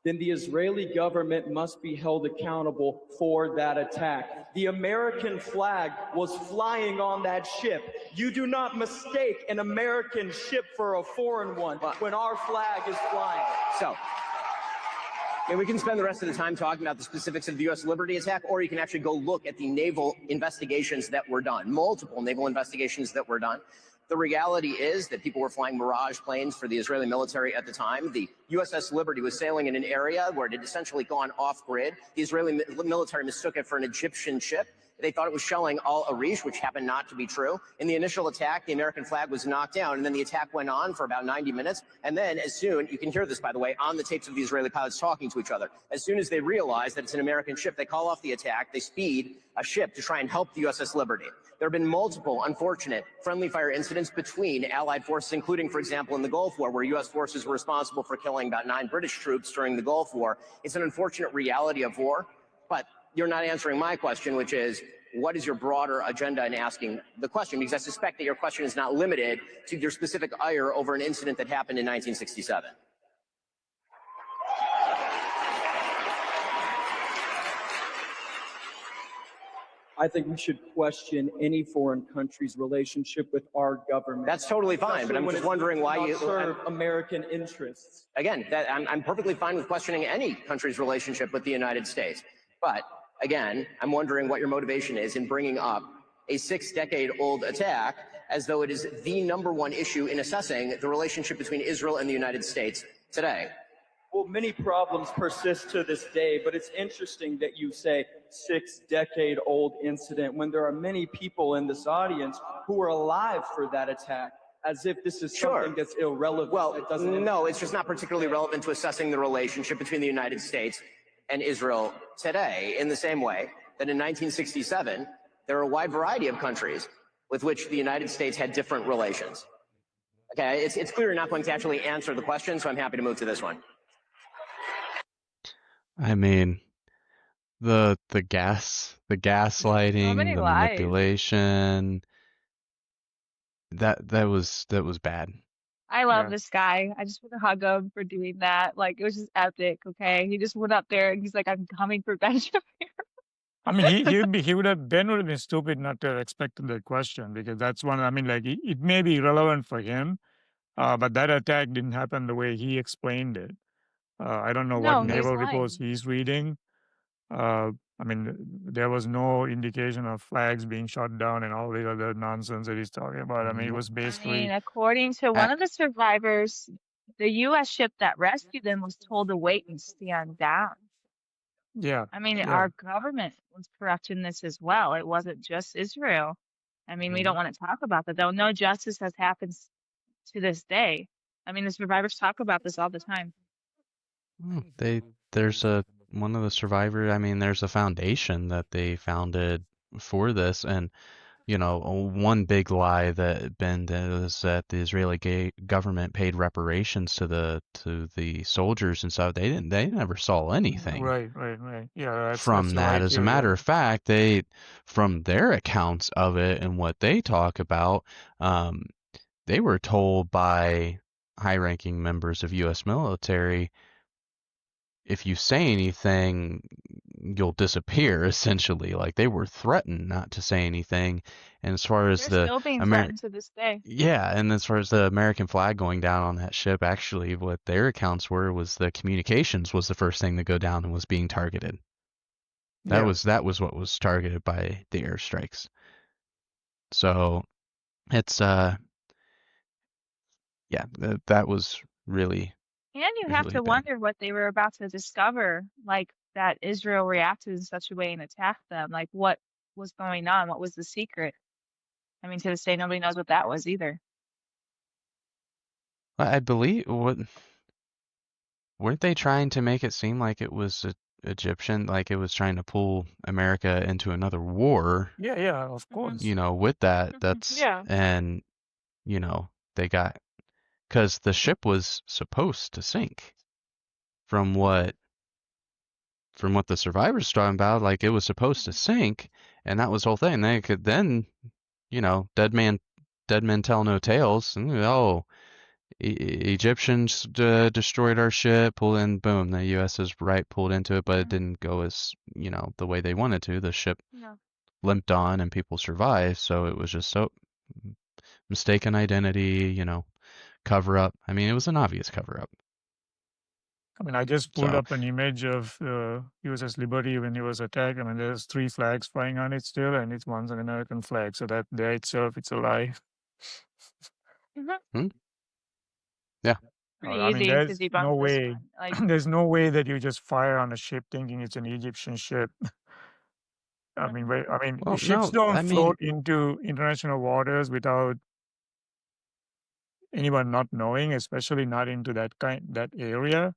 then the Israeli government must be held accountable for that attack. The American flag was flying on that ship. You do not mistake an American ship for a foreign one when our flag is flying. So, we can spend the rest of the time talking about the specifics of the U.S. Liberty attack, or you can actually go look at the naval investigations that were done, multiple naval investigations that were done. The reality is that people were flying Mirage planes for the Israeli military at the time. The USS Liberty was sailing in an area where it had essentially gone off-grid. The Israeli military mistook it for an Egyptian ship. They thought it was shelling Al Arish, which happened not to be true. In the initial attack, the American flag was knocked down, and then the attack went on for about 90 minutes. And then as soon, you can hear this, by the way, on the tapes of the Israeli pilots talking to each other. As soon as they realize that it's an American ship, they call off the attack, they speed a ship to try and help the USS Liberty. There have been multiple unfortunate friendly fire incidents between Allied forces, including, for example, in the Gulf War, where U.S. forces were responsible for killing about 9 British troops during the Gulf War. It's an unfortunate reality of war, but you're not answering my question, which is, what is your broader agenda in asking the question? Because I suspect that your question is not limited to your specific ire over an incident that happened in 1967. I think we should question any foreign country's relationship with our government. That's totally fine, but I'm just wondering why you serve American interests. Again, I'm perfectly fine with questioning any country's relationship with the United States. But again, I'm wondering what your motivation is in bringing up a 6-decade-old attack as though it is the #1 issue in assessing the relationship between Israel and the United States today. Well, many problems persist to this day, but it's interesting that you say 6-decade-old incident when there are many people in this audience who were alive for that attack, as if this is something that's irrelevant. Well, no, it's just not particularly relevant to assessing the relationship between the United States and Israel today, in the same way that in 1967, there are a wide variety of countries with which the United States had different relations. Okay, it's clear you're not going to actually answer the question, so I'm happy to move to this one. I mean, the gaslighting, many the lies. manipulation, that was bad. I love Yeah. this guy. I just want to hug him for doing that. Like, it was just epic, okay? He just went up there and he's like, I'm coming for Benjamin. I mean, he would have been stupid not to have expected that question, because that's one. I mean, like it may be relevant for him, but that attack didn't happen the way he explained it. I don't know what No, he's naval reports lying. he's reading. I mean, there was no indication of flags being shot down and all the other nonsense that he's talking about. I mean, it was I basically, mean, according to one of the survivors, the U.S. ship that rescued them was told to wait and stand down. yeah, I mean, yeah. our government was corrupt in this as well. It wasn't just Israel. I mean, we don't want to talk about that, though. No justice has happened to this day. I mean, the survivors talk about this all the time. There's one of the survivors. I mean, there's a foundation that they founded for this, and one big lie that been is that the Israeli government paid reparations to the soldiers and stuff. They never saw anything Right. Yeah, from that's that. right. As a matter of fact, from their accounts of it and what they talk about, they were told by high-ranking members of U.S. military, if you say anything, you'll disappear, essentially. Like, they were threatened not to say anything. And as far as They're still being threatened to this day. yeah, and as far as the American flag going down on that ship, actually what their accounts were was the communications was the first thing to go down and was being targeted. That was what was targeted by the airstrikes. So it's yeah, that was really. And you have really to bad. wonder what they were about to discover, like that Israel reacted in such a way and attacked them. Like, what was going on? What was the secret? I mean, to this day, nobody knows what that was either. I believe weren't they trying to make it seem like it was Egyptian, like it was trying to pull America into another war? Yeah, of course. With that, that's Yeah. and they got, because the ship was supposed to sink from what the survivors were talking about. Like, it was supposed to sink, and that was the whole thing. They could then, dead men tell no tales. And, Egyptians destroyed our ship, pulled in, boom, the USS Right pulled into it, but it didn't go as, the way they wanted to. The ship No. limped on and people survived, so it was just so mistaken identity, cover up. I mean, it was an obvious cover up. I mean, I just pulled So, up an image of USS Liberty when it was attacked. I mean, there's 3 flags flying on it still, and it's one's an American flag. So that there itself, it's a lie. Mhm. yeah. Pretty I mean, easy to there's debunk no this way. one. Like, There's no way that you just fire on a ship thinking it's an Egyptian ship. I mean, Well, ships no, don't I mean, float into international waters without anyone not knowing, especially not into that area.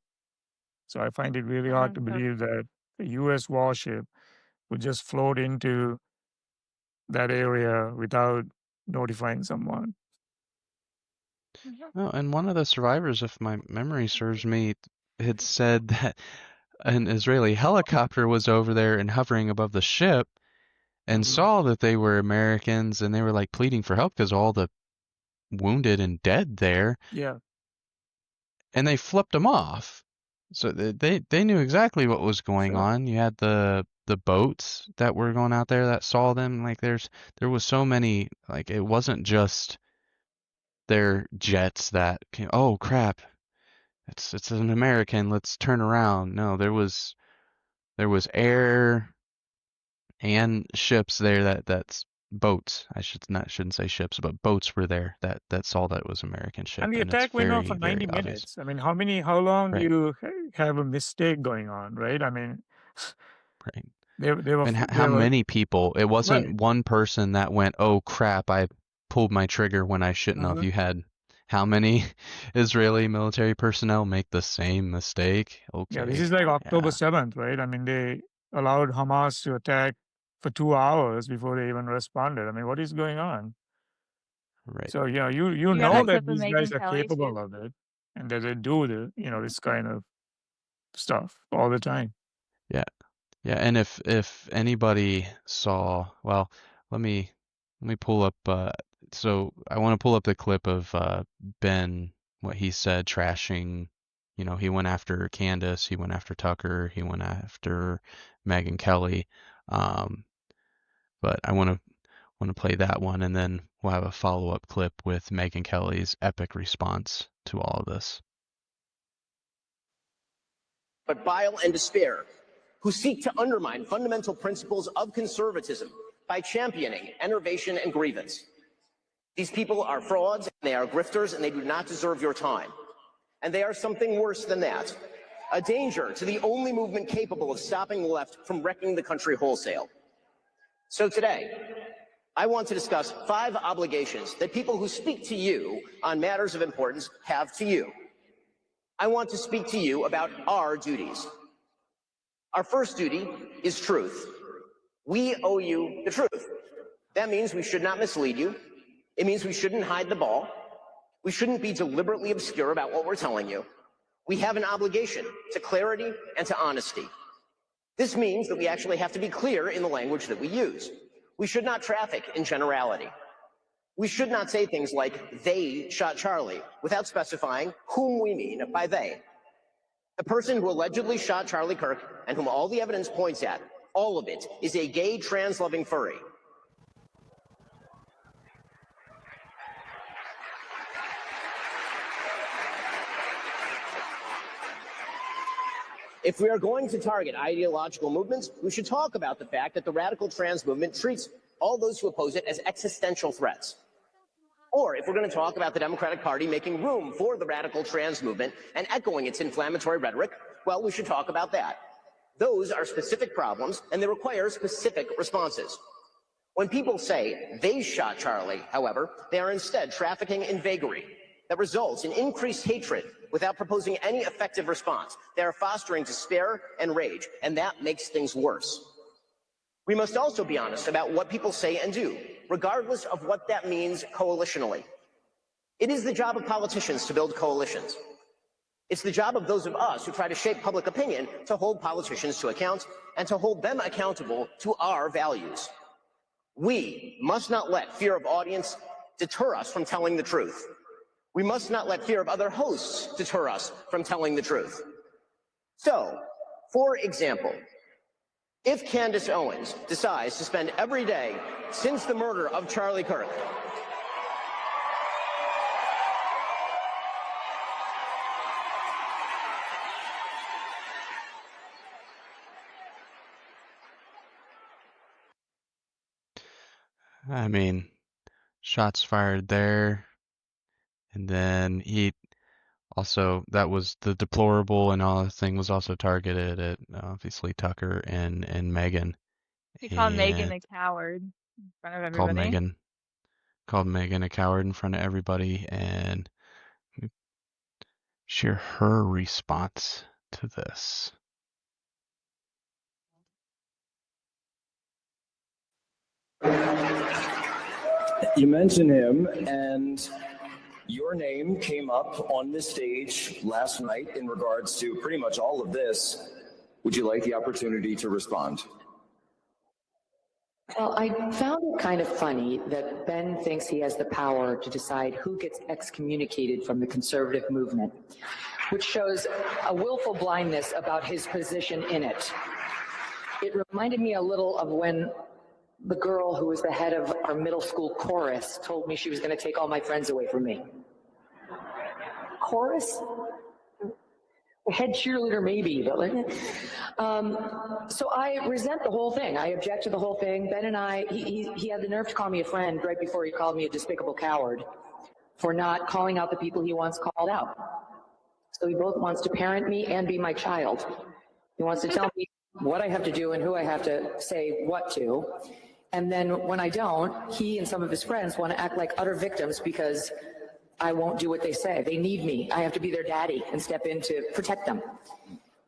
So I find it really hard to believe that a U.S. warship would just float into that area without notifying someone. no, and one of the survivors, if my memory serves me, had said that an Israeli helicopter was over there and hovering above the ship and saw that they were Americans and they were like pleading for help because all the wounded and dead there, Yeah, and they flipped them off. So they knew exactly what was going sure. on. You had the boats that were going out there that saw them. Like there was so many. Like it wasn't just their jets that came, oh crap, it's an American. Let's turn around. No, there was air and ships there that's boats. I shouldn't say ships, but boats were there that saw that it was American ship, And the and it's attack went on very, for very 90 obvious. minutes. I mean, how long do Right, you have a mistake going on, right? I mean, right. they were, And they how were, many people? It right. wasn't one person that went, "Oh crap, I pulled my trigger when I shouldn't have." Uh-huh. You had how many Israeli military personnel make the same mistake? Yeah, this Okay, is like October yeah, 7th, right? I mean, they allowed Hamas to attack for 2 hours before they even responded. I mean, what is going on? right. So, yeah, you you got And know that that clip of these guys Megyn are Kelly too? capable of it and that they do this kind of stuff all the time. yeah, yeah. And if anybody saw, well, let me pull up. So I want to pull up the clip of Ben, what he said, trashing. He went after Candace, he went after Tucker, he went after Megyn Kelly. But I want to play that one, and then we'll have a follow-up clip with Megyn Kelly's epic response to all of this. But bile and despair, who seek to undermine fundamental principles of conservatism by championing enervation and grievance. These people are frauds, they are grifters, and they do not deserve your time. And they are something worse than that, a danger to the only movement capable of stopping the left from wrecking the country wholesale. So today, I want to discuss 5 obligations that people who speak to you on matters of importance have to you. I want to speak to you about our duties. Our first duty is truth. We owe you the truth. That means we should not mislead you. It means we shouldn't hide the ball. We shouldn't be deliberately obscure about what we're telling you. We have an obligation to clarity and to honesty. This means that we actually have to be clear in the language that we use. We should not traffic in generality. We should not say things like, they shot Charlie, without specifying whom we mean by they. The person who allegedly shot Charlie Kirk, and whom all the evidence points at, all of it, is a gay, trans-loving furry. If we are going to target ideological movements, we should talk about the fact that the radical trans movement treats all those who oppose it as existential threats. Or if we're going to talk about the Democratic Party making room for the radical trans movement and echoing its inflammatory rhetoric, well, we should talk about that. Those are specific problems, and they require specific responses. When people say they shot Charlie, however, they are instead trafficking in vagary that results in increased hatred without proposing any effective response. They are fostering despair and rage, and that makes things worse. We must also be honest about what people say and do, regardless of what that means coalitionally. It is the job of politicians to build coalitions. It's the job of those of us who try to shape public opinion to hold politicians to account and to hold them accountable to our values. We must not let fear of audience deter us from telling the truth. We must not let fear of other hosts deter us from telling the truth. So, for example, if Candace Owens decides to spend every day since the murder of Charlie Kirk I mean, shots fired there. And then he also, that was the deplorable and all the thing was also targeted at obviously Tucker and Megan. He called Megan And a coward in front of called everybody. Megan a coward in front of everybody, and share her response to this. You mentioned him, and your name came up on this stage last night in regards to pretty much all of this. Would you like the opportunity to respond? Well, I found it kind of funny that Ben thinks he has the power to decide who gets excommunicated from the conservative movement, which shows a willful blindness about his position in it. It reminded me a little of when the girl who was the head of our middle school chorus told me she was going to take all my friends away from me. Chorus? Head cheerleader maybe, but like, so I resent the whole thing. I object to the whole thing. Ben and I, he had the nerve to call me a friend right before he called me a despicable coward for not calling out the people he once called out. So he both wants to parent me and be my child. He wants to tell me what I have to do and who I have to say what to. And then when I don't, he and some of his friends want to act like utter victims because I won't do what they say. They need me. I have to be their daddy and step in to protect them.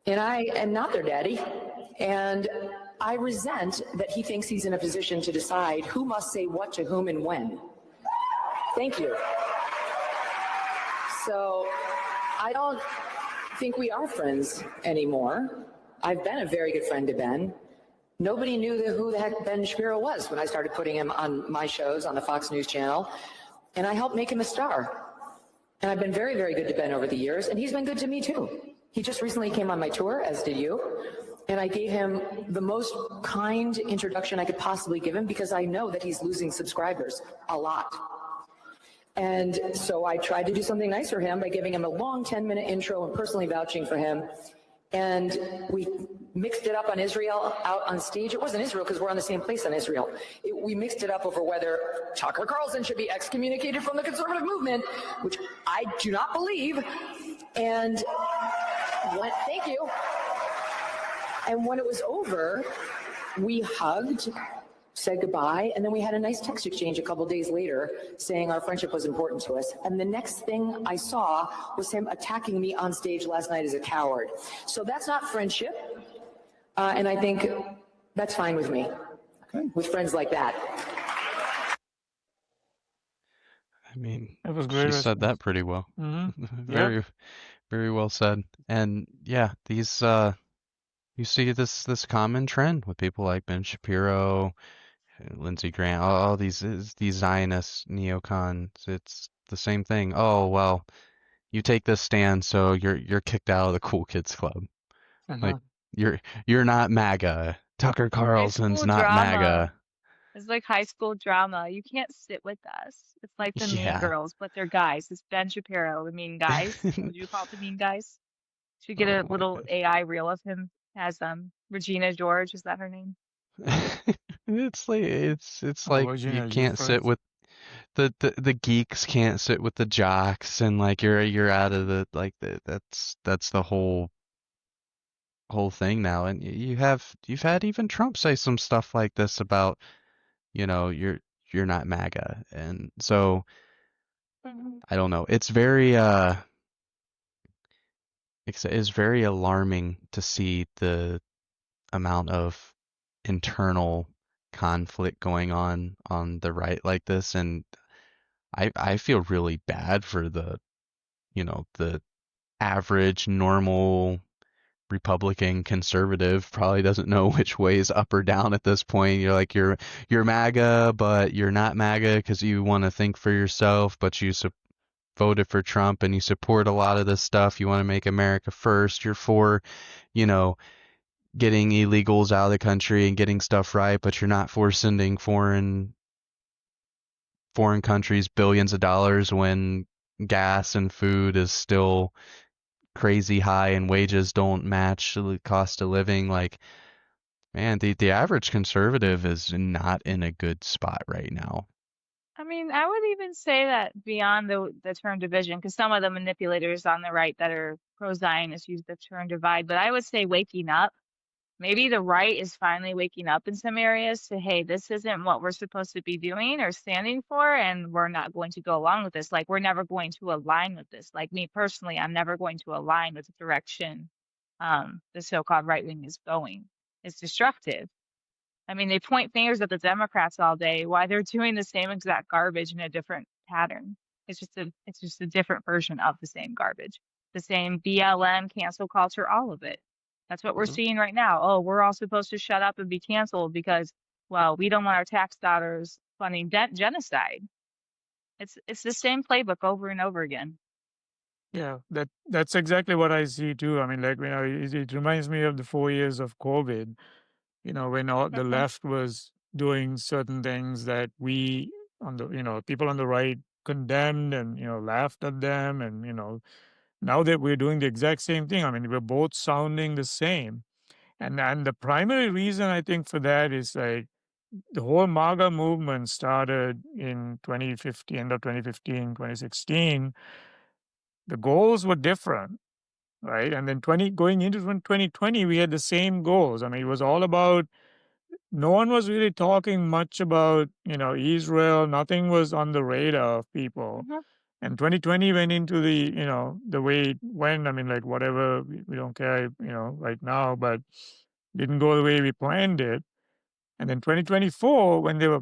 And I am not their daddy. And I resent that he thinks he's in a position to decide who must say what to whom and when. Thank you. So I don't think we are friends anymore. I've been a very good friend to Ben. Nobody knew who the heck Ben Shapiro was when I started putting him on my shows on the Fox News channel. And I helped make him a star. And I've been very, very good to Ben over the years, and he's been good to me too. He just recently came on my tour, as did you, and I gave him the most kind introduction I could possibly give him because I know that he's losing subscribers a lot. And so I tried to do something nice for him by giving him a long 10-minute intro and personally vouching for him. And we mixed it up on Israel out on stage. It wasn't Israel because we're on the same place on Israel. We mixed it up over whether Tucker Carlson should be excommunicated from the conservative movement, which I do not believe. And thank you. And when it was over, we hugged, said goodbye, and then we had a nice text exchange a couple days later saying our friendship was important to us. And the next thing I saw was him attacking me on stage last night as a coward. So that's not friendship. And I think that's fine with me, with friends like that. I mean, That was great she said that pretty well. Mm-hmm. Very well said. And yeah, these you see this common trend with people like Ben Shapiro, Lindsey Graham, all these Zionist neocons. It's the same thing. Oh well, you take this stand, so you're kicked out of the cool kids club. Like you're not MAGA. Tucker Carlson's not drama. MAGA. It's like high school drama. You can't sit with us. It's like the Mean Girls, but they're guys. It's Ben Shapiro, the Mean Guys. Would you call it the Mean Guys? Should get a little AI reel of him as Regina George. Is that her name? It's like Virginia, you can't sit with the geeks can't sit with the jocks, and like you're out of the like that's the whole thing now. And you've had even Trump say some stuff like this about, you know, you're not MAGA. And so I don't know. It's very alarming to see the amount of internal conflict going on the right like this. And I feel really bad for the average normal Republican conservative probably doesn't know which way is up or down at this point. You're like you're MAGA, but you're not MAGA because you want to think for yourself, but voted for Trump and you support a lot of this stuff. You want to make America first. You're for, you know, getting illegals out of the country and getting stuff right, but you're not for sending foreign countries billions of dollars when gas and food is still crazy high and wages don't match the cost of living. Like, man, the average conservative is not in a good spot right now. I mean, I would even say that beyond the term division, because some of the manipulators on the right that are pro-Zionist use the term divide, but I would say waking up. Maybe the right is finally waking up in some areas to, hey, this isn't what we're supposed to be doing or standing for, and we're not going to go along with this. Like, we're never going to align with this. Like me personally, I'm never going to align with the direction the so-called right wing is going. It's destructive. I mean, they point fingers at the Democrats all day while they're doing the same exact garbage in a different pattern. It's just a different version of the same garbage. The same BLM, cancel culture, all of it. That's what we're seeing right now. Oh, we're all supposed to shut up and be canceled because, well, we don't want our tax dollars funding genocide. It's the same playbook over and over again. Yeah, that's exactly what I see too. I mean, like, it reminds me of the 4 years of COVID, when all the left was doing certain things that we on the, people on the right condemned and, laughed at them. And, now that we're doing the exact same thing, I mean, we're both sounding the same. And the primary reason I think for that is like the whole MAGA movement started in 2015, end of 2015, 2016. The goals were different, right? And then going into 2020, we had the same goals. I mean, it was all about, no one was really talking much about, Israel. Nothing was on the radar of people. And 2020 went into the way it went. I mean, like, whatever, we don't care, right now, but didn't go the way we planned it. And then 2024, when they were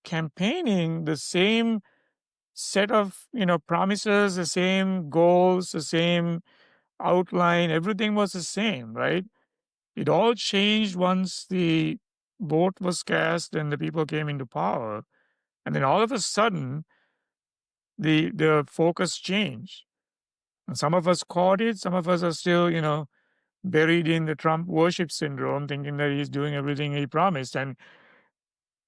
campaigning, the same set of, promises, the same goals, the same outline, everything was the same, right? It all changed once the vote was cast and the people came into power. And then all of a sudden, the focus changed. And some of us caught it. Some of us are still, buried in the Trump worship syndrome, thinking that he's doing everything he promised. And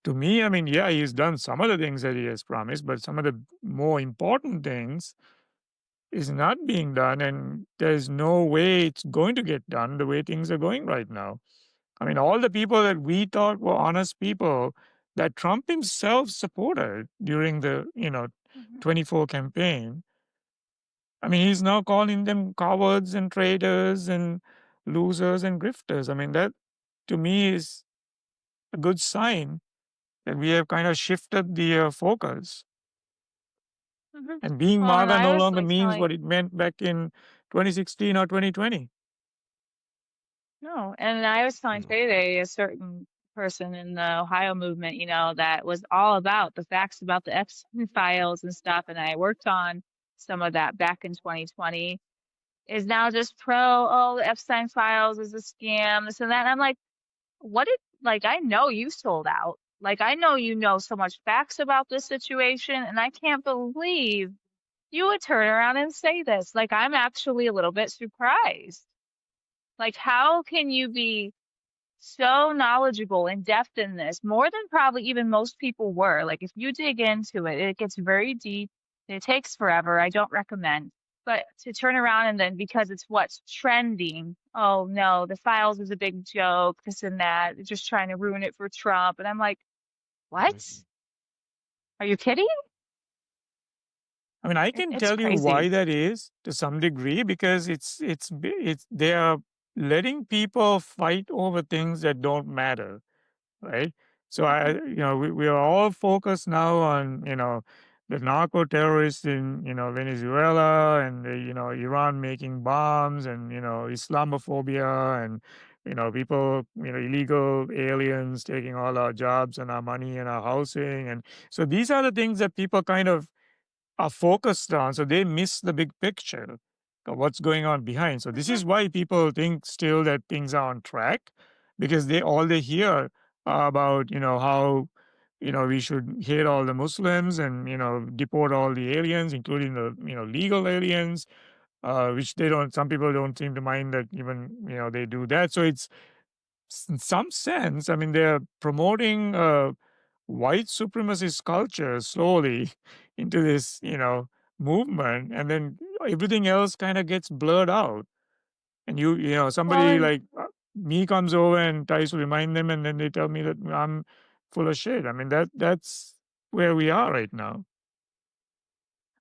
to me, I mean, yeah, he's done some of the things that he has promised, but some of the more important things is not being done. And there's no way it's going to get done the way things are going right now. I mean, all the people that we thought were honest people that Trump himself supported during the, 24 campaign. I mean, he's now calling them cowards and traitors and losers and grifters. I mean, that to me is a good sign that we have kind of shifted the focus. And being Well, and MAGA I no was longer like means telling, what it meant back in 2016 or 2020. no, and I was telling today a certain person in the Ohio movement, that was all about the facts about the Epstein files and stuff, and I worked on some of that back in 2020, is now just the Epstein files is a scam, this and that. And I'm like, I know you sold out. Like, I know you know so much facts about this situation, and I can't believe you would turn around and say this. Like, I'm actually a little bit surprised. Like, how can you be so knowledgeable and depth in this, more than probably even most people were? Like, if you dig into it, it gets very deep. It takes forever. I don't recommend. But to turn around and then, because it's what's trending, oh no, the files is a big joke, this and that, they're just trying to ruin it for Trump. And I'm like, what? Are you kidding? I mean, I can It's tell you why crazy. that is to some degree, because they are letting people fight over things that don't matter, right? So we are all focused now on, the narco terrorists in, Venezuela, and Iran making bombs, and Islamophobia, and people, illegal aliens taking all our jobs and our money and our housing. And so these are the things that people kind of are focused on, so they miss the big picture of what's going on behind. So this is why people think still that things are on track, because all they hear are about, how we should hate all the Muslims and, deport all the aliens, including the, legal aliens, which some people don't seem to mind that even, they do that. So it's, in some sense, I mean, they're promoting white supremacist culture slowly into this, movement, and then everything else kind of gets blurred out. And Well, somebody and like me comes over and tries to remind them, and then they tell me that I'm full of shit. I mean, that's where we are right now.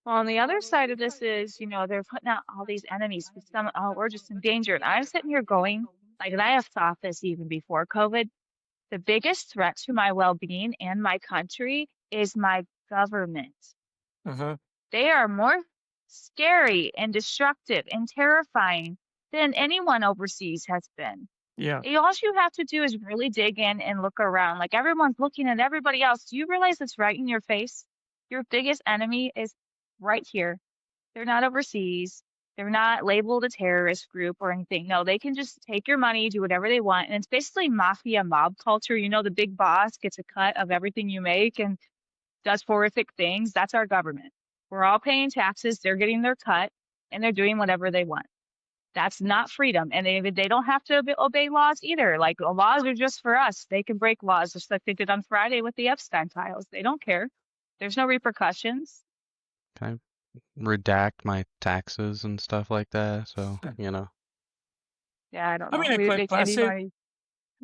on the other side of this is, they're putting out all these enemies. Oh, we're just in danger. And I'm sitting here going, like, and I have thought this even before COVID. The biggest threat to my well-being and my country is my government. Uh-huh. They are more scary and destructive and terrifying than anyone overseas has been. Yeah. All you have to do is really dig in and look around. Like everyone's looking at everybody else. Do you realize it's right in your face? Your biggest enemy is right here. They're not overseas. They're not labeled a terrorist group or anything. No, they can just take your money, do whatever they want. And it's basically mafia mob culture. The big boss gets a cut of everything you make and does horrific things. That's our government. We're all paying taxes. They're getting their cut and they're doing whatever they want. That's not freedom. And they don't have to obey laws either. Like laws are just for us. They can break laws just like they did on Friday with the Epstein files. They don't care. There's no repercussions. Can I redact my taxes and stuff like that? So, Yeah, I don't I know. mean, They can't even.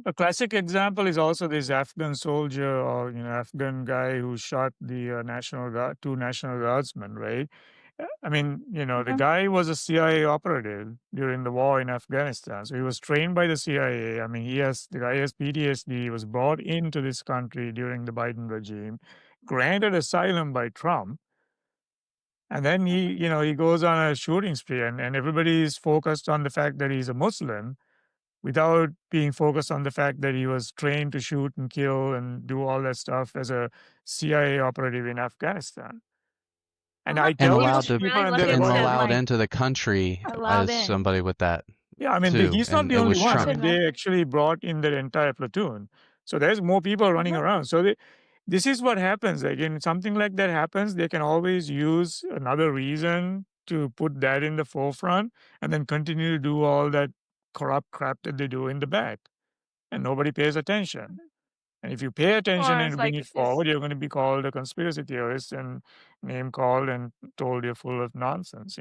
a classic example is also this Afghan soldier or Afghan guy who shot the two National Guardsmen, right? I mean, the guy was a CIA operative during the war in Afghanistan, so he was trained by the CIA. I mean, the guy has PTSD. He was brought into this country during the Biden regime, granted asylum by Trump, and then he goes on a shooting spree, and everybody is focused on the fact that he's a Muslim, without being focused on the fact that he was trained to shoot and kill and do all that stuff as a CIA operative in Afghanistan. And I Well, and tell people these allowed should to people, really and look they're and into going, allowed like into the country allowed as in. somebody with that yeah, I mean, too, he's not and the it only was one. I Trump. mean, they actually brought in their entire platoon. So there's more people running around. So this is what happens. Like, when something like that happens, they can always use another reason to put that in the forefront and then continue to do all that corrupt crap that they do in the back. And nobody pays attention. And if you pay attention Or and it's bring like it this. forward, you're going to be called a conspiracy theorist and name called and told you're full of nonsense,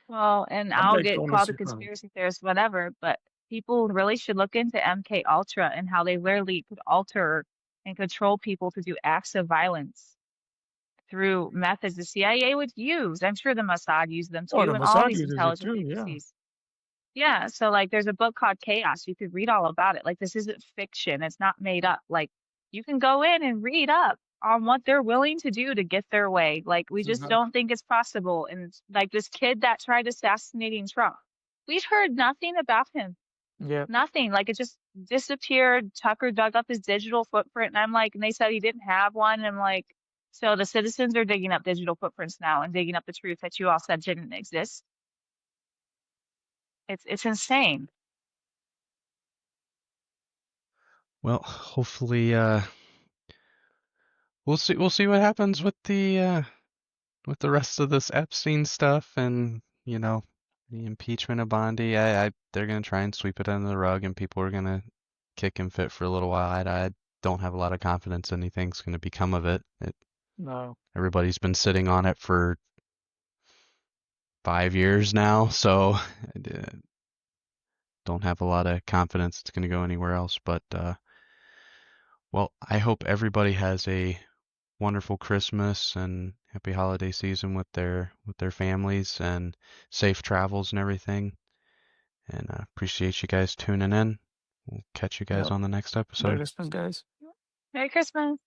Well, and I'm I'll like get Thomas called a Super. conspiracy theorist, whatever, but people really should look into MK Ultra and how they literally could alter and control people to do acts of violence through methods the CIA would use. I'm sure the Mossad used them Oh, the too, and all Mossad these uses it intelligence too, yeah. agencies. Yeah, so like there's a book called Chaos. You could read all about it. Like this isn't fiction. It's not made up. Like you can go in and read up on what they're willing to do to get their way. Like we just don't think it's possible. And it's like this kid that tried assassinating Trump. We've heard nothing about him. Yeah. Nothing. Like it just disappeared. Tucker dug up his digital footprint and I'm like, and they said he didn't have one. And I'm like, so the citizens are digging up digital footprints now and digging up the truth that you all said didn't exist. It's insane. Well, hopefully, we'll see what happens with the rest of this Epstein stuff, and the impeachment of Bondi. They're gonna try and sweep it under the rug, and people are gonna kick him fit for a little while. I don't have a lot of confidence anything's gonna become of it. No. Everybody's been sitting on it for 5 years now, so I don't have a lot of confidence it's gonna go anywhere else. But well, I hope everybody has a wonderful Christmas and happy holiday season with their families, and safe travels and everything. And appreciate you guys tuning in. We'll catch you guys Yep. on the next Merry episode. Christmas, guys. Merry Christmas.